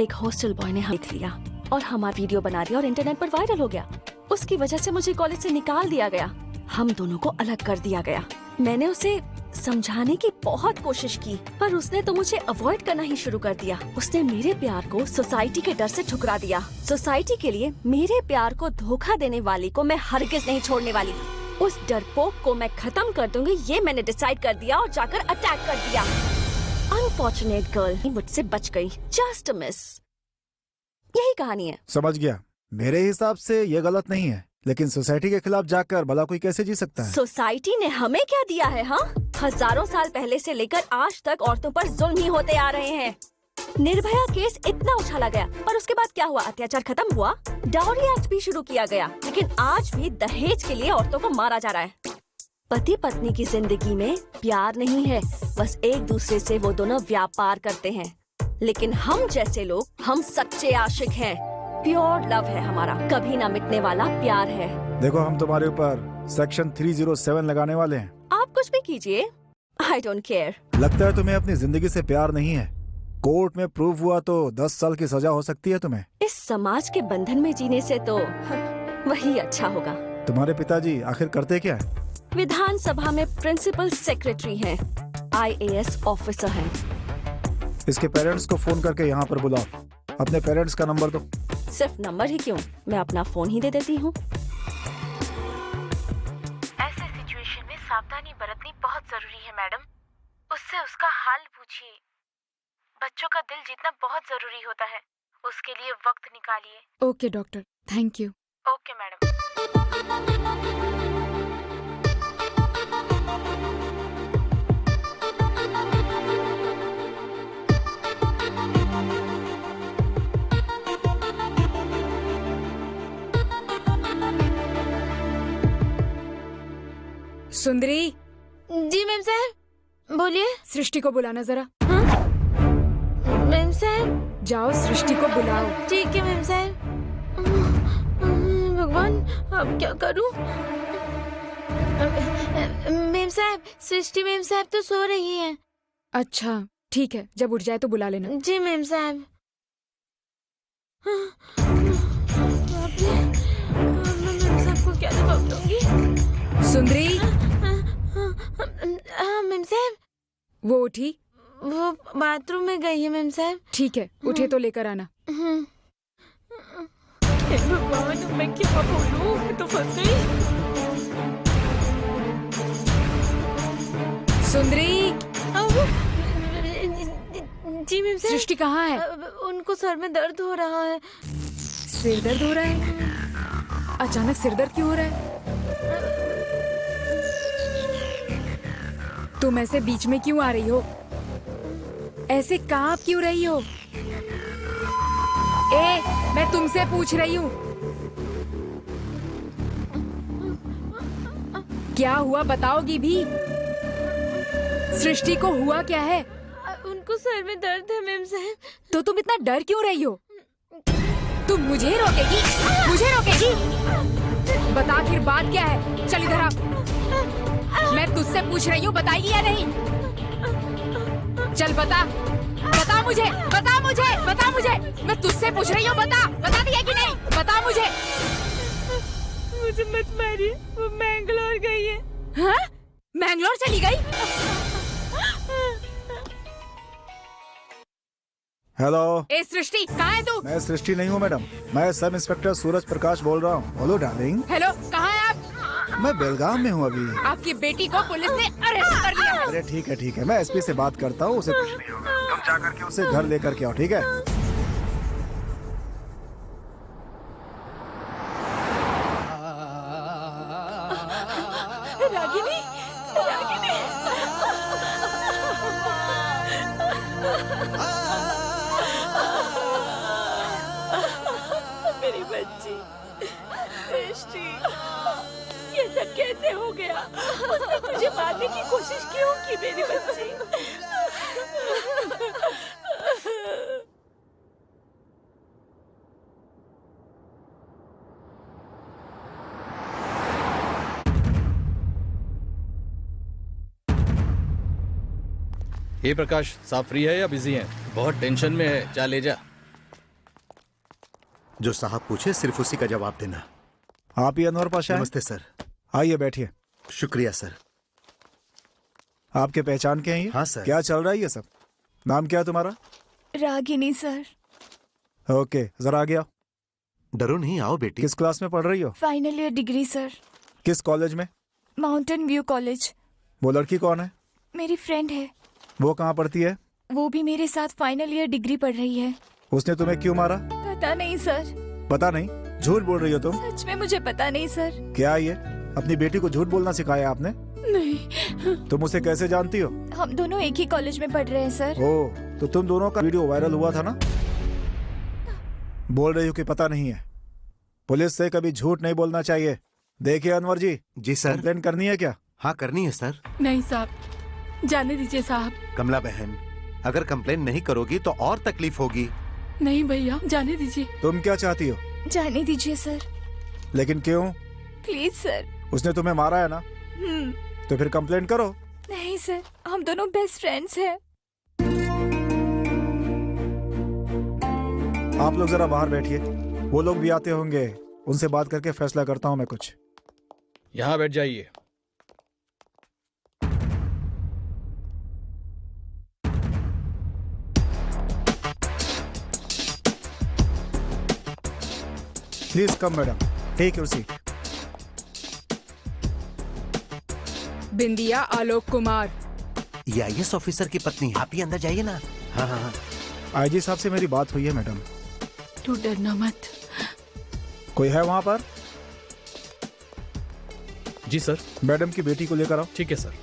एक हॉस्टल बॉय ने हमें लिया और हमारा वीडियो बना दिया और इंटरनेट पर वायरल हो गया। उसकी वजह से मुझे कॉलेज से निकाल दिया गया। हम दोनों को अलग कर दिया गया। मैंने उसे समझाने की बहुत कोशिश की, पर उसने तो मुझे अवॉइड करना ही शुरू कर दिया। उसने मेरे प्यार को सोसाइटी के डर से ठुकरा दिया। सोसाइटी के लिए मेरे प्यार को धोखा देने वाली को मैं हरगिज नहीं छोड़ने वाली। उस डरपोक को मैं खत्म कर दूंगी, ये मैंने डिसाइड कर दिया और जाकर अटैक कर दिया। अनफॉर्चुनेट गर्ल मुझसे बच गई, जस्ट मिस। यही कहानी है। समझ गया। मेरे हिसाब से ये गलत नहीं है, लेकिन सोसाइटी के खिलाफ जाकर भला कोई कैसे जी सकता है? सोसाइटी ने हमें क्या दिया है? हाँ, हजारों साल पहले से लेकर आज तक औरतों पर जुल्म ही होते आ रहे हैं। निर्भया केस इतना उछाला गया, पर उसके बाद क्या हुआ? अत्याचार खत्म हुआ, डाउरी एक्ट भी शुरू किया गया, लेकिन आज भी दहेज के लिए औरतों को मारा जा रहा है। पति पत्नी की जिंदगी में प्यार नहीं है, बस एक दूसरे से वो दोनों व्यापार करते हैं। लेकिन हम जैसे लोग, हम सच्चे आशिक हैं। प्योर लव है हमारा, कभी ना मिटने वाला प्यार है। देखो, हम तुम्हारे ऊपर सेक्शन 307 लगाने वाले हैं। आप कुछ भी कीजिए, आई डोंट केयर। लगता है तुम्हें अपनी जिंदगी से प्यार नहीं है। कोर्ट में प्रूव हुआ तो 10 साल की सजा हो सकती है तुम्हें। इस समाज के बंधन में जीने से तो वही अच्छा होगा। तुम्हारे पिताजी आखिर करते क्या है? विधानसभा में प्रिंसिपल सेक्रेटरी हैं, IAS ऑफिसर हैं। इसके पेरेंट्स को फोन करके यहाँ पर बुलाओ। अपने पेरेंट्स का नंबर दो। सिर्फ नंबर ही क्यों, मैं अपना फोन ही दे देती हूँ। ऐसे सिचुएशन में सावधानी बरतनी बहुत जरूरी है मैडम। उससे उसका हाल पूछिए। बच्चों का दिल जीतना बहुत जरूरी होता है, उसके लिए वक्त निकालिए। Okay doctor, thank you. Okay madam. सुंदरी। जी मैम साहब, बोलिए। सृष्टि को बुलाना जरा। मैम साहब। जाओ सृष्टि को बुलाओ। ठीक है मैम साहब। भगवान अब क्या करूं? मैम साहब, सृष्टि मैम साहब तो सो रही हैं। अच्छा ठीक है, जब उठ जाए तो बुला लेना। जी मैम साहब। मैम साहब को क्या जवाब दूंगी? सुंदरी। हाँ मैम साहब। वो उठी? वो बाथरूम में गई है मैम साहब। ठीक है, उठे तो लेकर आना। भगवान मैं क्या बोलूं, मैं तो फंस गई। सुंदरी। जी मैम साहब। सृष्टि कहाँ है? उनको सर में दर्द हो रहा है। सिर दर्द हो रहा है? अचानक सिर दर्द क्यों हो रहा है? तुम ऐसे बीच में क्यों आ रही हो? ऐसे कांप क्यों रही हो? मैं तुमसे पूछ रही हूँ। क्या हुआ बताओगी भी? सृष्टि को हुआ क्या है? उनको सर में दर्द है मैम साहब। तो तुम इतना डर क्यों रही हो? तुम मुझे रोकेगी? मुझे रोकेगी? बता आखिर बात क्या है? चल इधर आ। मैं तुझसे पूछ रही हूँ, बताएगी या नहीं? चल बता, बता मुझे, बता मुझे, बता मुझे। मैं तुझसे पूछ रही हूँ, बता दिया कि नहीं? बता मुझे। मुझे मत मारिए, वो मैंगलोर गई है। हाँ? मैंगलोर चली गई? हेलो। ए सृष्टि, कहाँ है तू? मैं सृष्टि नहीं हूँ मैडम, मैं सब इंस्पेक्टर सूरज प्रकाश बोल रहा हूँ। Hello darling. हेलो, कहाँ है आप? मैं बेलगाम में हूँ अभी। आपकी बेटी को पुलिस ने अरेस्ट कर लिया है। अरे ठीक है, मैं एसपी से बात करता हूँ, उसे कुछ नहीं होगा। तुम जाकर के उसे घर लेकर के आओ, ठीक है? रागिनी, रागिनी। मेरी बच्ची सृष्टि, ये सब कैसे हो गया? उसने तुझे मारने की कोशिश क्यों की मेरी बच्ची? हे प्रकाश, साहब फ्री है या बिजी हैं? बहुत टेंशन में है, जा ले जा। जो साहब पूछे सिर्फ उसी का जवाब देना। आप ही अनवर पाशा? नमस्ते सर। आइए बैठिए। शुक्रिया सर। आपके पहचान के हैं ये? हाँ सर। क्या चल रहा है ये सब? नाम क्या है तुम्हारा? रागिनी सर। ओके, जरा आ गया। डरो नहीं, आओ बेटी। किस क्लास में पढ़ रही हो? Final year degree sir. किस कॉलेज में? Mountain view college. वो लड़की कौन है? मेरी फ्रेंड है। वो कहाँ पढ़ती है? वो भी मेरे साथ फाइनल ईयर डिग्री पढ़ रही है। उसने तुम्हें क्यों मारा? पता नहीं सर। पता नहीं? झूठ बोल रही हो तुम। सच में मुझे पता नहीं सर। क्या ये अपनी बेटी को झूठ बोलना सिखाया आपने? नहीं। तुम उसे कैसे जानती हो? हम दोनों एक ही कॉलेज में पढ़ रहे हैं सर। ओ, तो तुम दोनों का वीडियो वायरल हुआ था ना? बोल रही हो कि पता नहीं है। पुलिस से कभी झूठ नहीं बोलना चाहिए। देखिए अनवर जी। जी सर। कंप्लेन करनी है क्या? हाँ करनी है सर। नहीं साहब, जाने दीजिए साहब। कमला बहन, अगर कंप्लेन नहीं करोगी तो और तकलीफ होगी। नहीं भैया, जाने दीजिए। तुम क्या चाहती हो? जाने दीजिए सर। लेकिन क्यों? Please sir. उसने तुम्हें मारा है ना? तो फिर कंप्लेन करो। नहीं सर, हम दोनों बेस्ट फ्रेंड्स हैं। आप लोग जरा बाहर बैठिए, वो लोग भी आते होंगे, उनसे बात करके फैसला करता हूँ मैं कुछ। यहाँ बैठ जाइए। Please come madam, take your seat. Bindiya Alok Kumar. ये आईएएस ऑफिसर की पत्नी है। आप ही अंदर जाइए ना। हाँ हाँ हाँ। आईजी साहब से मेरी बात हुई है मैडम। तू डरना मत। कोई है वहाँ पर? जी सर। मैडम की बेटी को लेकर आओ। ठीक है सर।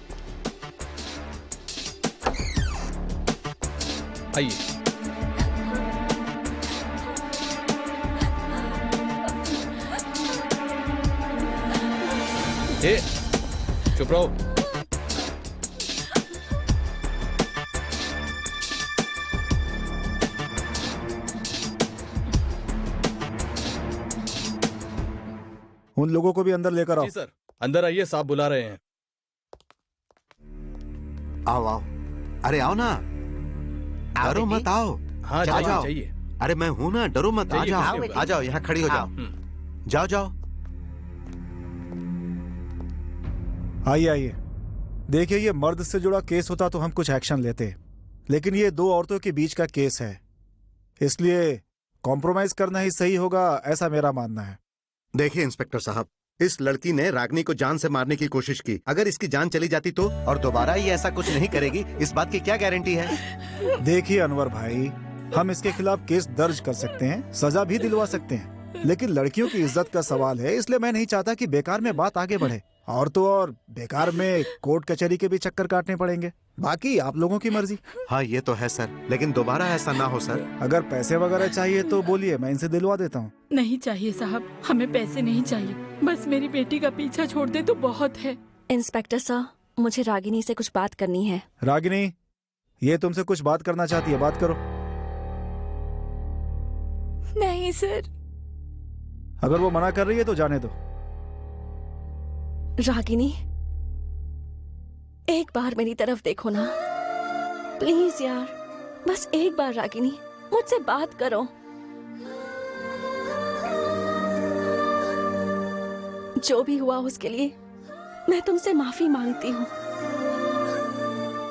आइए। चुप रहो। उन लोगों को भी अंदर लेकर आओ। जी सर, अंदर आइए, साहब बुला रहे हैं। आओ आओ, अरे आओ ना, डरो मत, आओ। हाँ जाओ, जाओ। चाहिए। अरे मैं हूं ना, डरो मत, आ जाओ, आ जाओ, यहाँ खड़ी हो जाओ। जाओ जाओ, आइए आइए। देखिए, ये मर्द से जुड़ा केस होता तो हम कुछ एक्शन लेते, लेकिन ये दो औरतों के बीच का केस है, इसलिए कॉम्प्रोमाइज करना ही सही होगा, ऐसा मेरा मानना है। देखिए इंस्पेक्टर साहब, इस लड़की ने रागिनी को जान से मारने की कोशिश की। अगर इसकी जान चली जाती तो, और दोबारा ये ऐसा कुछ नहीं करेगी, इस बात की क्या गारंटी है? देखिए अनवर भाई, हम इसके खिलाफ केस दर्ज कर सकते हैं, सजा भी दिलवा सकते हैं, लेकिन लड़कियों की इज्जत का सवाल है, इसलिए मैं नहीं चाहता कि बेकार में बात आगे बढ़े, और तो और बेकार में कोर्ट कचहरी के भी चक्कर काटने पड़ेंगे। बाकी आप लोगों की मर्जी। हाँ ये तो है सर, लेकिन दोबारा ऐसा ना हो सर। अगर पैसे वगैरह चाहिए तो बोलिए, मैं इनसे दिलवा देता हूँ। नहीं चाहिए साहब, हमें पैसे नहीं चाहिए, बस मेरी बेटी का पीछा छोड़ दे तो बहुत है। इंस्पेक्टर साहब, मुझे रागिनी से कुछ बात करनी है। रागिनी, ये तुमसे कुछ बात करना चाहती है, बात करो। नहीं सर। अगर वो मना कर रही है तो जाने दो। रागिनी, एक बार मेरी तरफ देखो ना, प्लीज यार, बस एक बार रागिनी, मुझसे बात करो। जो भी हुआ उसके लिए मैं तुमसे माफी मांगती हूँ।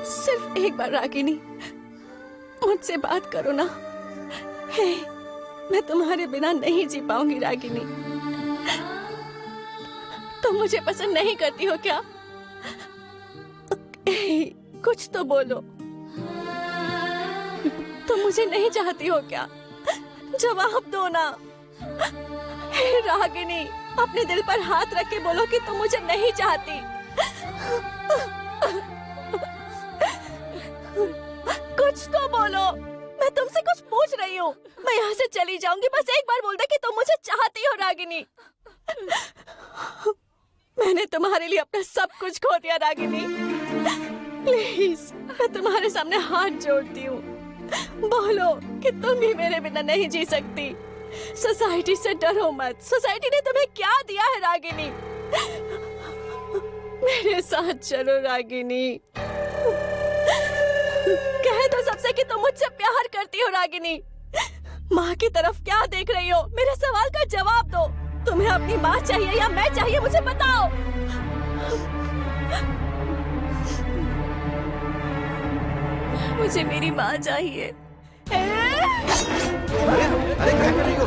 सिर्फ एक बार रागिनी, मुझसे बात करो ना। हे, मैं तुम्हारे बिना नहीं जी पाऊंगी रागिनी। तुम मुझे पसंद नहीं करती हो क्या? कुछ तो बोलो। तुम मुझे नहीं चाहती हो क्या? जवाब दो ना। हे रागिनी, अपने दिल पर हाथ रख के बोलो कि तुम मुझे नहीं चाहती। कुछ तो बोलो, मैं तुमसे कुछ पूछ रही हूँ। मैं यहाँ से चली जाऊंगी, बस एक बार बोल दे कि तुम मुझे चाहती हो रागिनी। मैंने तुम्हारे लिए अपना सब कुछ खो दिया रागिनी। प्लीज, मैं तुम्हारे सामने हाथ जोड़ती हूँ, बोलो कि तुम भी मेरे बिना नहीं जी सकती। सोसाइटी से डरो मत। सोसाइटी ने तुम्हें क्या दिया है रागिनी? मेरे साथ चलो रागिनी। कह दो सबसे कि तुम मुझसे प्यार करती हो रागिनी। माँ की तरफ क्या देख रही हो? मेरे सवाल का जवाब दो। तुम्हें अपनी माँ चाहिए या मैं चाहिए, मुझे बताओ। मुझे मेरी माँ चाहिए। अरे क्या कर रही हो?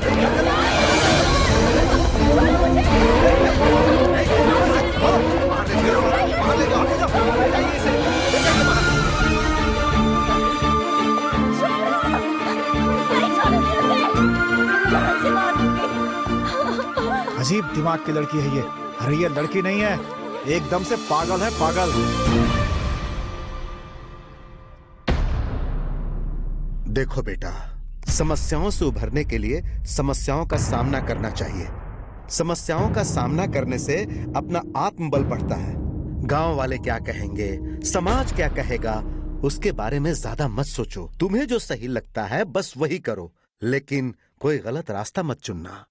अजीब दिमाग की लड़की है ये। अरे ये लड़की नहीं है, एकदम से पागल है, पागल। देखो बेटा, समस्याओं से उभरने के लिए समस्याओं का सामना करना चाहिए। समस्याओं का सामना करने से अपना आत्मबल बढ़ता है। गांव वाले क्या कहेंगे, समाज क्या कहेगा, उसके बारे में ज्यादा मत सोचो। तुम्हें जो सही लगता है बस वही करो, लेकिन कोई गलत रास्ता मत चुनना।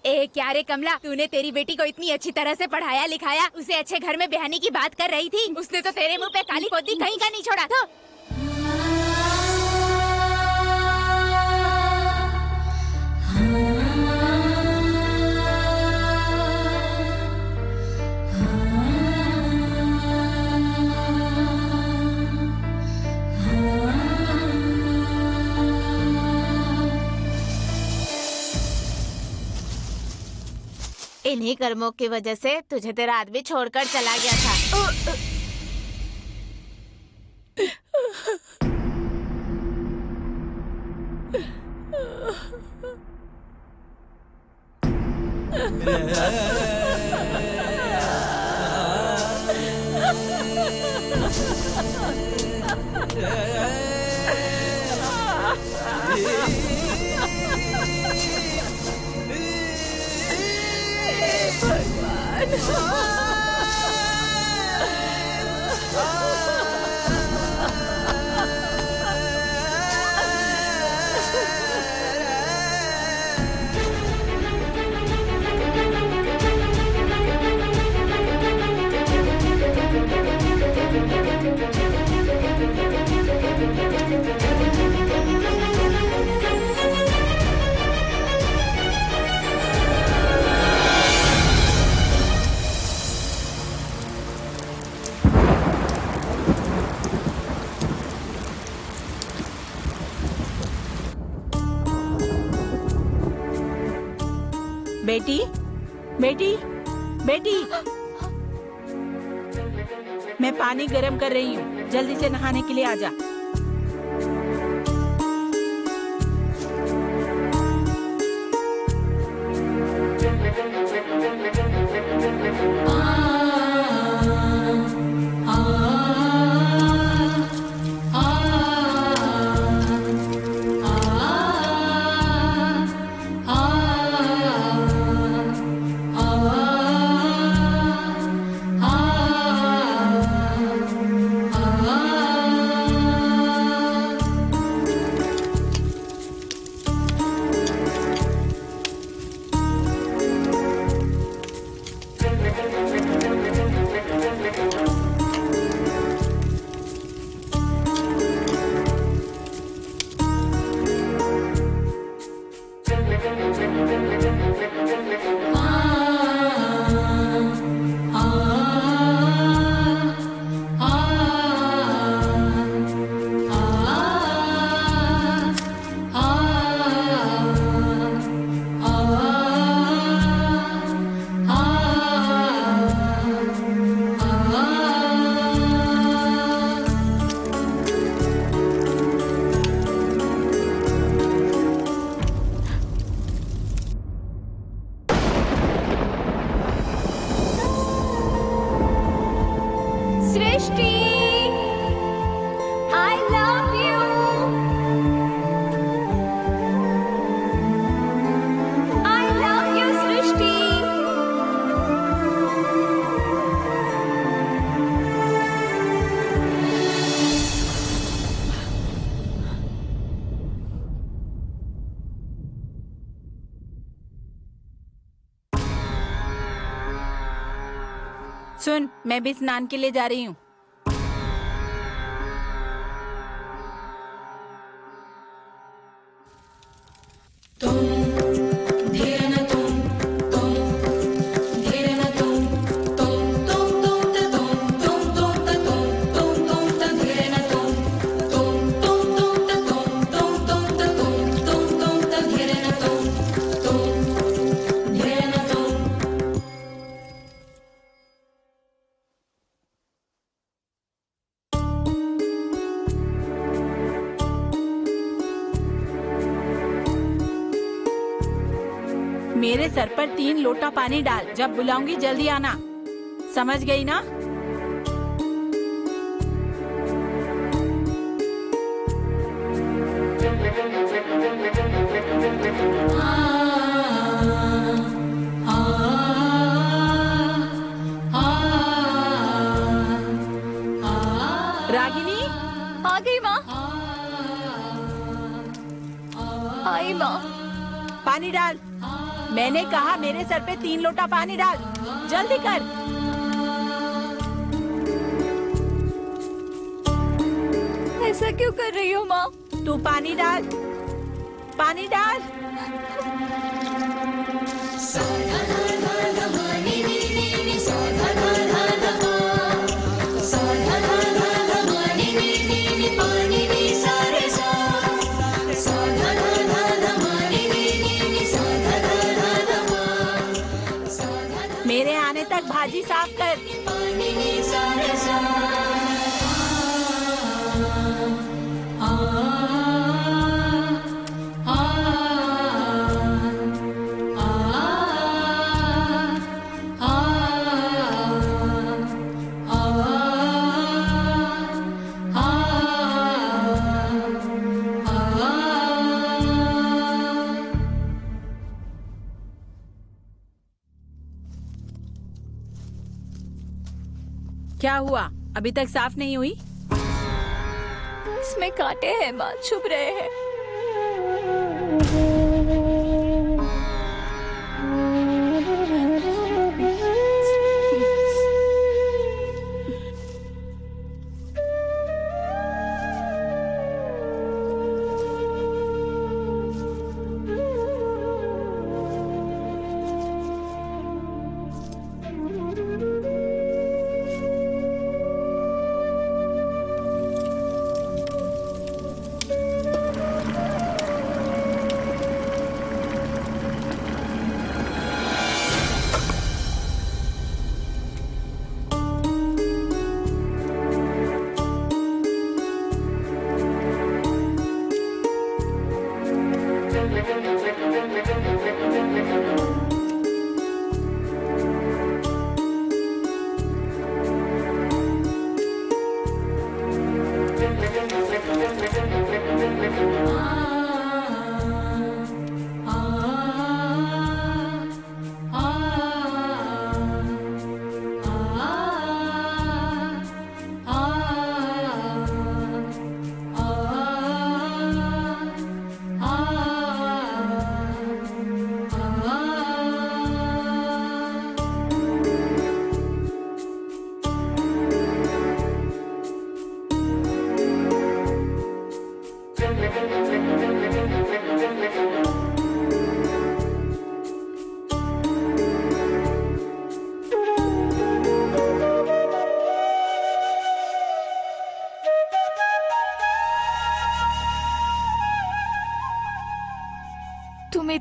ए क्या रे कमला, तूने तेरी बेटी को इतनी अच्छी तरह से पढ़ाया लिखाया, उसे अच्छे घर में ब्याहने की बात कर रही थी, उसने तो तेरे मुंह पे काली पोती कहीं का नहीं छोड़ा था। इन्हीं कर्मों की वजह से तुझे तेरा आदमी छोड़कर चला गया था। बेटी, बेटी, बेटी, मैं पानी गर्म कर रही हूँ, जल्दी से नहाने के लिए आजा। सुन, मैं भी स्नान के लिए जा रही हूँ। मेरे सर पर 3 लोटा पानी डाल, जब बुलाऊंगी जल्दी आना, समझ गई ना? रागिनी, आ गई माँ। आई माँ। पानी डाल। मैंने कहा मेरे सर पे 3 लोटा पानी डाल, जल्दी कर। ऐसा क्यों कर रही हो माँ? तू पानी डाल, पानी डाल। मेरे आने तक भाजी साफ कर। क्या हुआ? अभी तक साफ नहीं हुई? इसमें कांटे हैं माँ, छुप रहे हैं।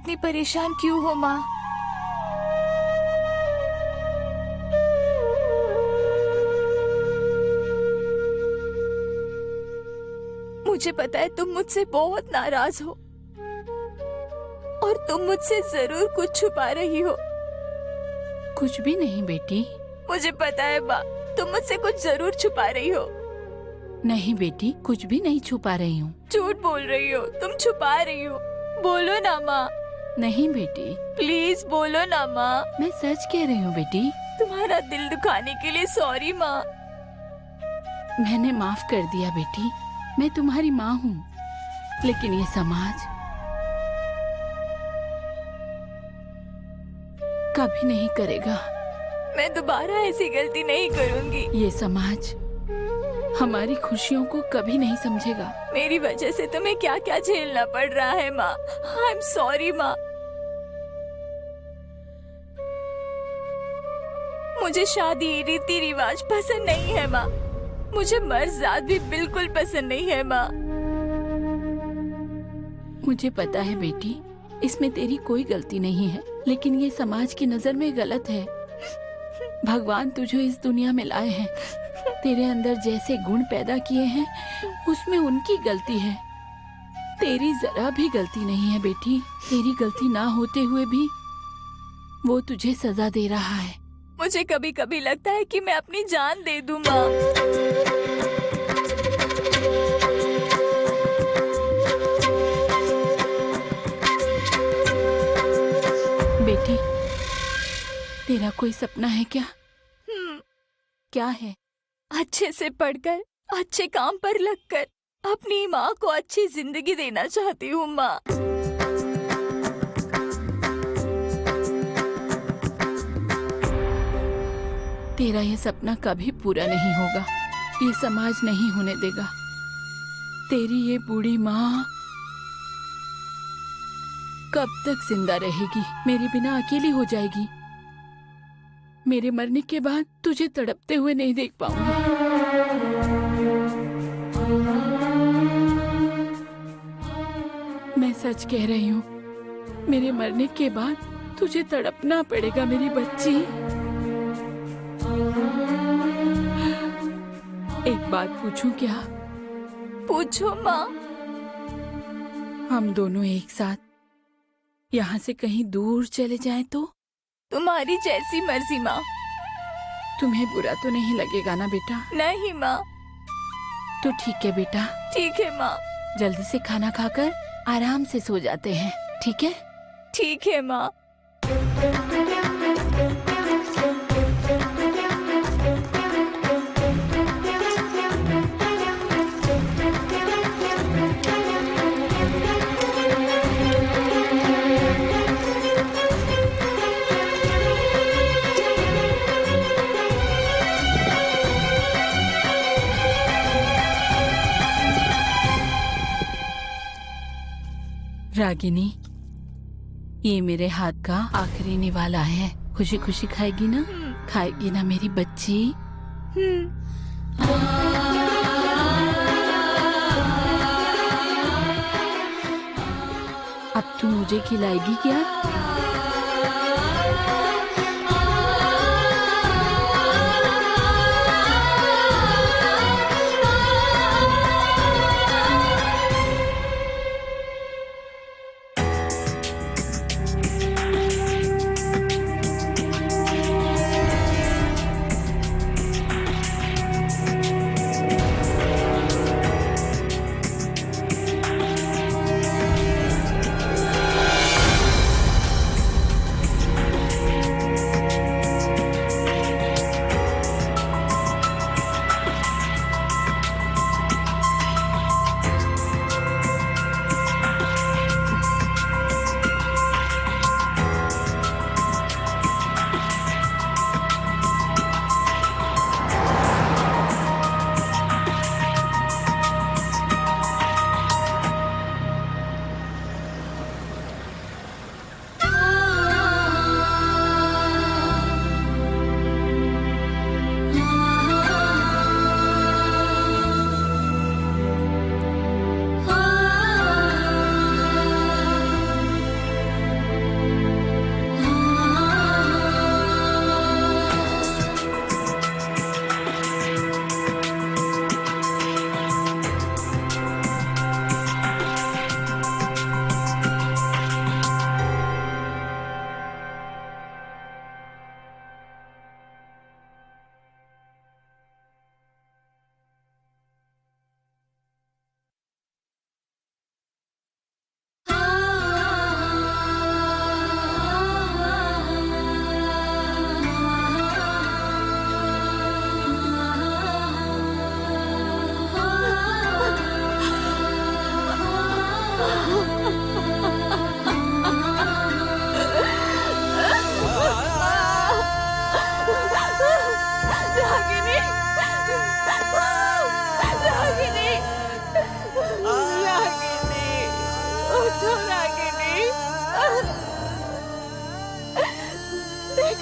इतनी परेशान क्यों हो माँ? मुझे पता है तुम मुझसे बहुत नाराज हो और तुम मुझसे जरूर कुछ छुपा रही हो। कुछ भी नहीं बेटी। मुझे पता है माँ, तुम मुझसे कुछ जरूर छुपा रही हो। नहीं बेटी, कुछ भी नहीं छुपा रही हूँ। झूठ बोल रही हो, तुम छुपा रही हो। बोलो ना माँ। नहीं बेटी, प्लीज बोलो ना माँ। मैं सच कह रही हूँ बेटी। तुम्हारा दिल दुखाने के लिए सॉरी माँ। मैंने माफ कर दिया बेटी, मैं तुम्हारी माँ हूँ, लेकिन ये समाज कभी नहीं करेगा। मैं दोबारा ऐसी गलती नहीं करूँगी। ये समाज हमारी खुशियों को कभी नहीं समझेगा। मेरी वजह से तुम्हें क्या क्या झेलना पड़ रहा है माँ। आई एम सॉरी माँ। मुझे शादी रीति रिवाज पसंद नहीं है माँ। मुझे मर्ज़ात भी बिल्कुल पसंद नहीं है माँ। मुझे पता है बेटी, इसमें तेरी कोई गलती नहीं है, लेकिन ये समाज की नजर में गलत है। भगवान तुझे इस दुनिया में लाए हैं, तेरे अंदर जैसे गुण पैदा किए हैं उसमें उनकी गलती है, तेरी जरा भी गलती नहीं है बेटी। तेरी गलती ना होते हुए भी वो तुझे सजा दे रहा है। मुझे कभी कभी लगता है कि मैं अपनी जान दे दूं माँ। बेटी, तेरा कोई सपना है क्या? क्या है? अच्छे से पढ़कर, अच्छे काम पर लगकर अपनी माँ को अच्छी जिंदगी देना चाहती हूँ माँ। तेरा ये सपना कभी पूरा नहीं होगा, ये समाज नहीं होने देगा। तेरी ये बूढ़ी माँ कब तक जिंदा रहेगी? मेरे बिना अकेली हो जाएगी। मेरे मरने के बाद तुझे तड़पते हुए नहीं देख पाऊंगी। मैं सच कह रही हूँ, मेरे मरने के बाद तुझे तड़पना पड़ेगा मेरी बच्ची। एक बात पूछूं क्या? पूछो माँ। हम दोनों एक साथ यहाँ से कहीं दूर चले जाएं तो? तुम्हारी जैसी मर्जी माँ। तुम्हें बुरा तो नहीं लगेगा ना बेटा? नहीं माँ। तो ठीक है बेटा। ठीक है माँ। जल्दी से खाना खाकर आराम से सो जाते हैं, ठीक है? ठीक है माँ। रागिनी, ये मेरे हाथ का आखिरी निवाला है। खुशी खुशी खाएगी ना? खाएगी ना मेरी बच्ची? अब तू मुझे खिलाएगी क्या?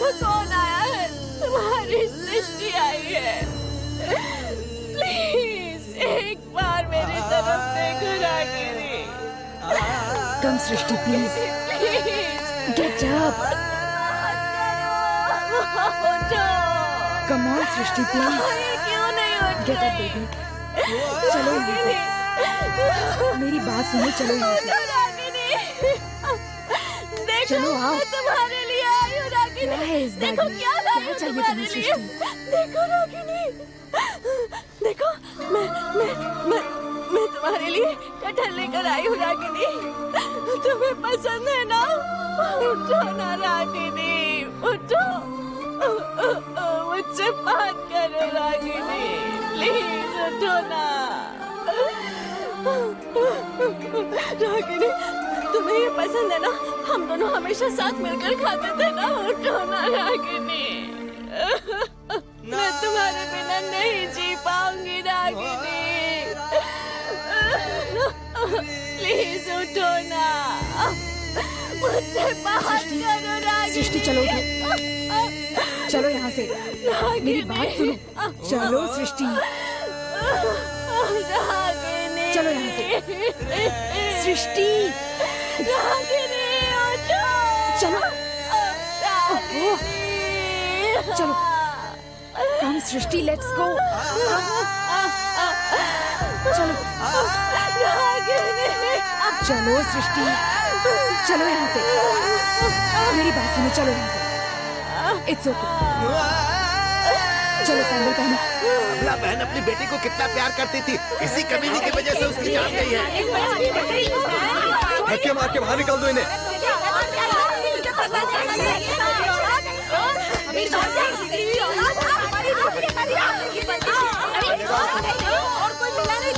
देखो कौन आया है, तुम्हारी सृष्टि आई है। प्लीज एक बार मेरी तरफ देखो Ragini. Come Srishti please. Get up. Come on Srishti please. क्यों नहीं उठ गेट अप बेबी। चलो यहाँ से। मेरी बात सुनो, चलो यहाँ से। चलो आओ। तुम्हारे लिए आई हूँ रागिनी। क्या है इस बैग देखो में? क्या लाई हूँ चाहिए तुम्हारे तुम्हें लिए। सृष्टि? देखो रागिनी, देखो मैं तुम्हारे लिए कटहल लेकर आई हूँ रागिनी। तुम्हें पसंद है ना? उठो ना रागिनी, उठो। मुझसे बात करो रागिनी, प्लीज उठो ना। रागिनी, तुम्हें ये पसंद है ना? हम दोनों हमेशा साथ मिलकर खाते थे ना। उठो ना रागिनी। मैं तुम्हारे बिना नहीं जी पाऊंगी रागिनी। प्लीज उठो ना, मुझसे बात करो रागिनी। सृष्टि चलो उठो। चलो यहाँ से। मेरी बात सुनो। चलो सृष्टि। रागिनी, चलो यहाँ से। सृष्टि रागिनी उठो। चलो। रागिनी, चलो। कम सृष्टि, लेट्स गो। चलो। चलो सृष्टि, चलो यहाँ से। मेरी बात सुनो, चलो यहाँ से। It's okay. चलो सैंडल पहनो। अबला बहन अपनी बेटी को कितना प्यार करती थी, इसी कमीनी की वजह से उसकी जान गई है। धक्के मार के बाहर निकाल दो इन्हें। और कोई मिला नहीं,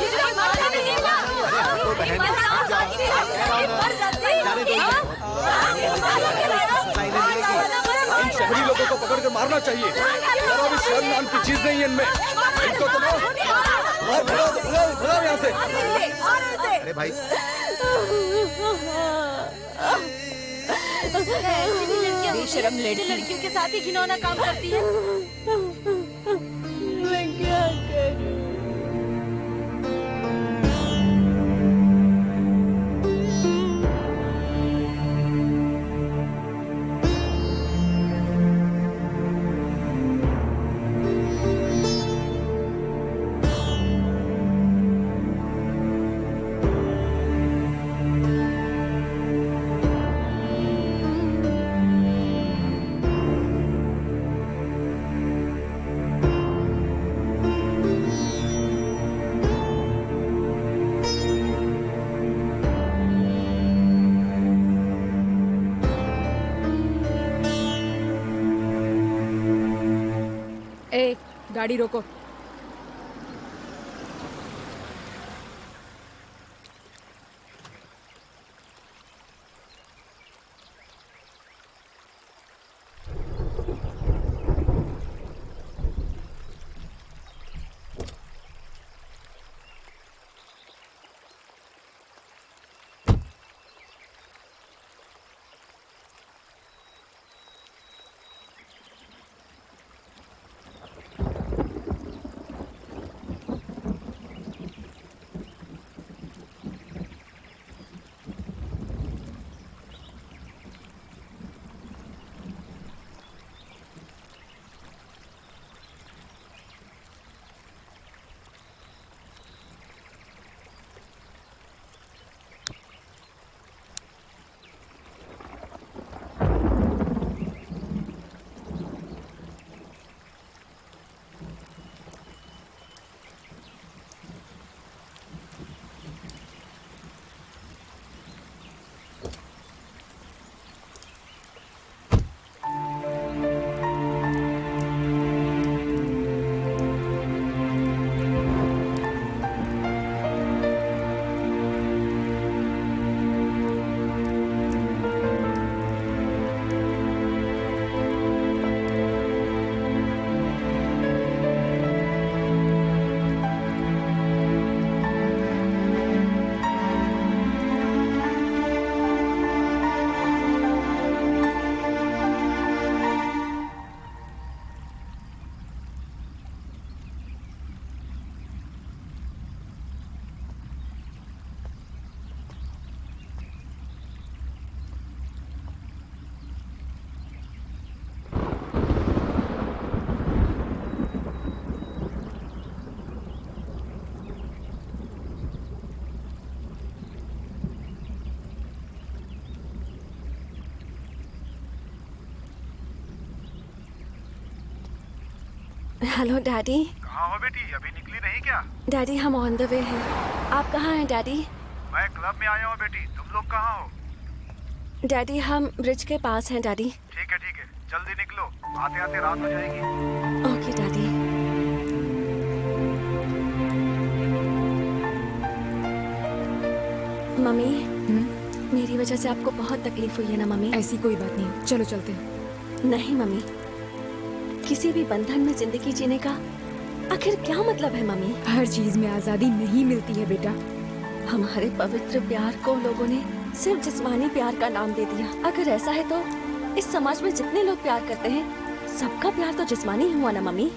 इन शहरी लोगों को पकड़ कर मारना चाहिए। जरा भी शर्म नाम की चीज नहीं है इनमें। इनको तो भगाओ यहाँ से। अरे भाई, बेशरम लड़कियों के साथ ही घिनौना काम करती है। मैं क्या करूं? गाड़ी रोको। Hello daddy. कहाँ हो बेटी, अभी निकली नहीं क्या? डैडी हम ऑन द वे हैं। आप कहाँ हैं डैडी? मैं क्लब में आया हूँ बेटी, तुम लोग कहाँ हो? डैडी हम ब्रिज के पास हैं डैडी। ठीक है जल्दी निकलो, आते आते रात हो जाएगी। Okay daddy. मम्मी मेरी वजह से आपको बहुत तकलीफ हुई है ना मम्मी? ऐसी कोई बात नहीं, चलो चलते हैं। नहीं मम्मी, किसी भी बंधन में जिंदगी जीने का आखिर क्या मतलब है मम्मी? हर चीज में आजादी नहीं मिलती है बेटा। हमारे पवित्र प्यार को लोगों ने सिर्फ जिस्मानी प्यार का नाम दे दिया। अगर ऐसा है तो इस समाज में जितने लोग प्यार करते हैं सबका प्यार तो जिस्मानी हुआ ना मम्मी।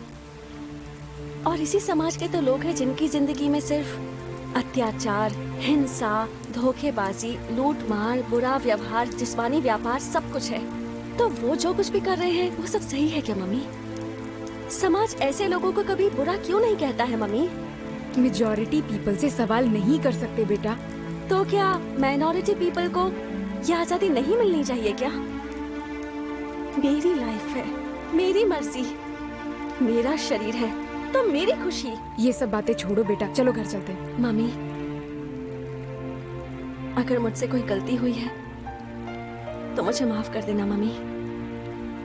और इसी समाज के तो लोग हैं जिनकी जिंदगी में सिर्फ अत्याचार, हिंसा, धोखेबाजी, लूट मार, बुरा व्यवहार, जिस्मानी व्यापार सब कुछ है। तो वो जो कुछ भी कर रहे हैं वो सब सही है क्या मम्मी? समाज ऐसे लोगों को कभी बुरा क्यों नहीं कहता है मम्मी? मेजॉरिटी पीपल से सवाल नहीं कर सकते बेटा। तो क्या माइनॉरिटी पीपल को ये आजादी नहीं मिलनी चाहिए क्या? मेरी लाइफ है, मेरी मर्जी, मेरा शरीर है तो मेरी खुशी। ये सब बातें छोड़ो बेटा, चलो घर चलते हैं। मम्मी अगर मुझसे कोई गलती हुई है तो मुझे माफ कर देना mummy.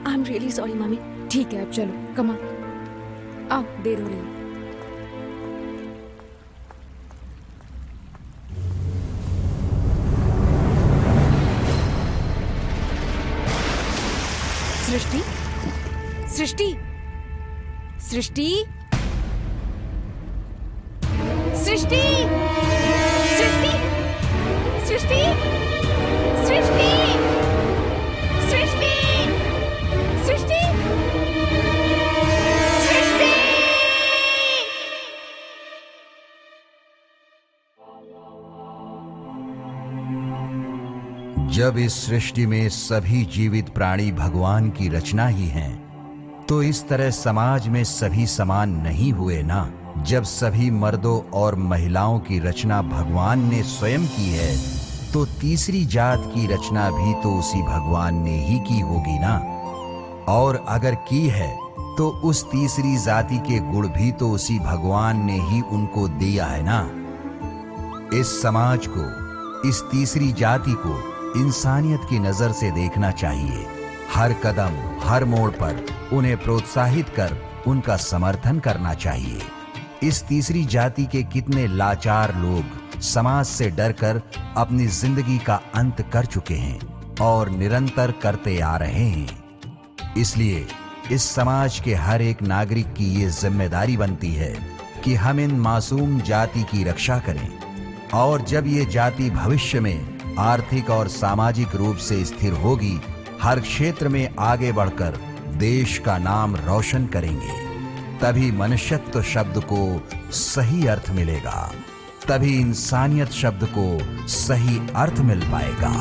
I am really sorry mummy. ठीक है अब चलो, कम ऑन, आओ, देर हो रही है। सृष्टि, सृष्टि, सृष्टि, सृष्टि, सृष्टि, सृष्टि, सृष्टि, सृष्टि, सृष्टि, सृष्टि। जब इस सृष्टि में सभी जीवित प्राणी भगवान की रचना ही हैं, तो इस तरह समाज में सभी समान नहीं हुए ना। जब सभी मर्दों और महिलाओं की रचना भगवान ने स्वयं की है, तो तीसरी जात की रचना भी तो उसी भगवान ने ही की होगी ना। और अगर की है तो उस तीसरी जाति के गुण भी तो उसी भगवान ने ही उनको दिया है ना। इस समाज को, इस तीसरी जाति को इंसानियत की नजर से देखना चाहिए। हर कदम, हर मोड़ पर उन्हें प्रोत्साहित कर उनका समर्थन करना चाहिए। इस तीसरी जाति के कितने लाचार लोग समाज से डरकर अपनी जिंदगी का अंत कर चुके हैं और निरंतर करते आ रहे हैं। इसलिए इस समाज के हर एक नागरिक की ये जिम्मेदारी बनती है कि हम इन मासूम जाति की रक्षा करें। और जब ये जाति भविष्य में आर्थिक और सामाजिक रूप से स्थिर होगी, हर क्षेत्र में आगे बढ़कर देश का नाम रोशन करेंगे, तभी मनुष्यत्व शब्द को सही अर्थ मिलेगा, तभी इंसानियत शब्द को सही अर्थ मिल पाएगा।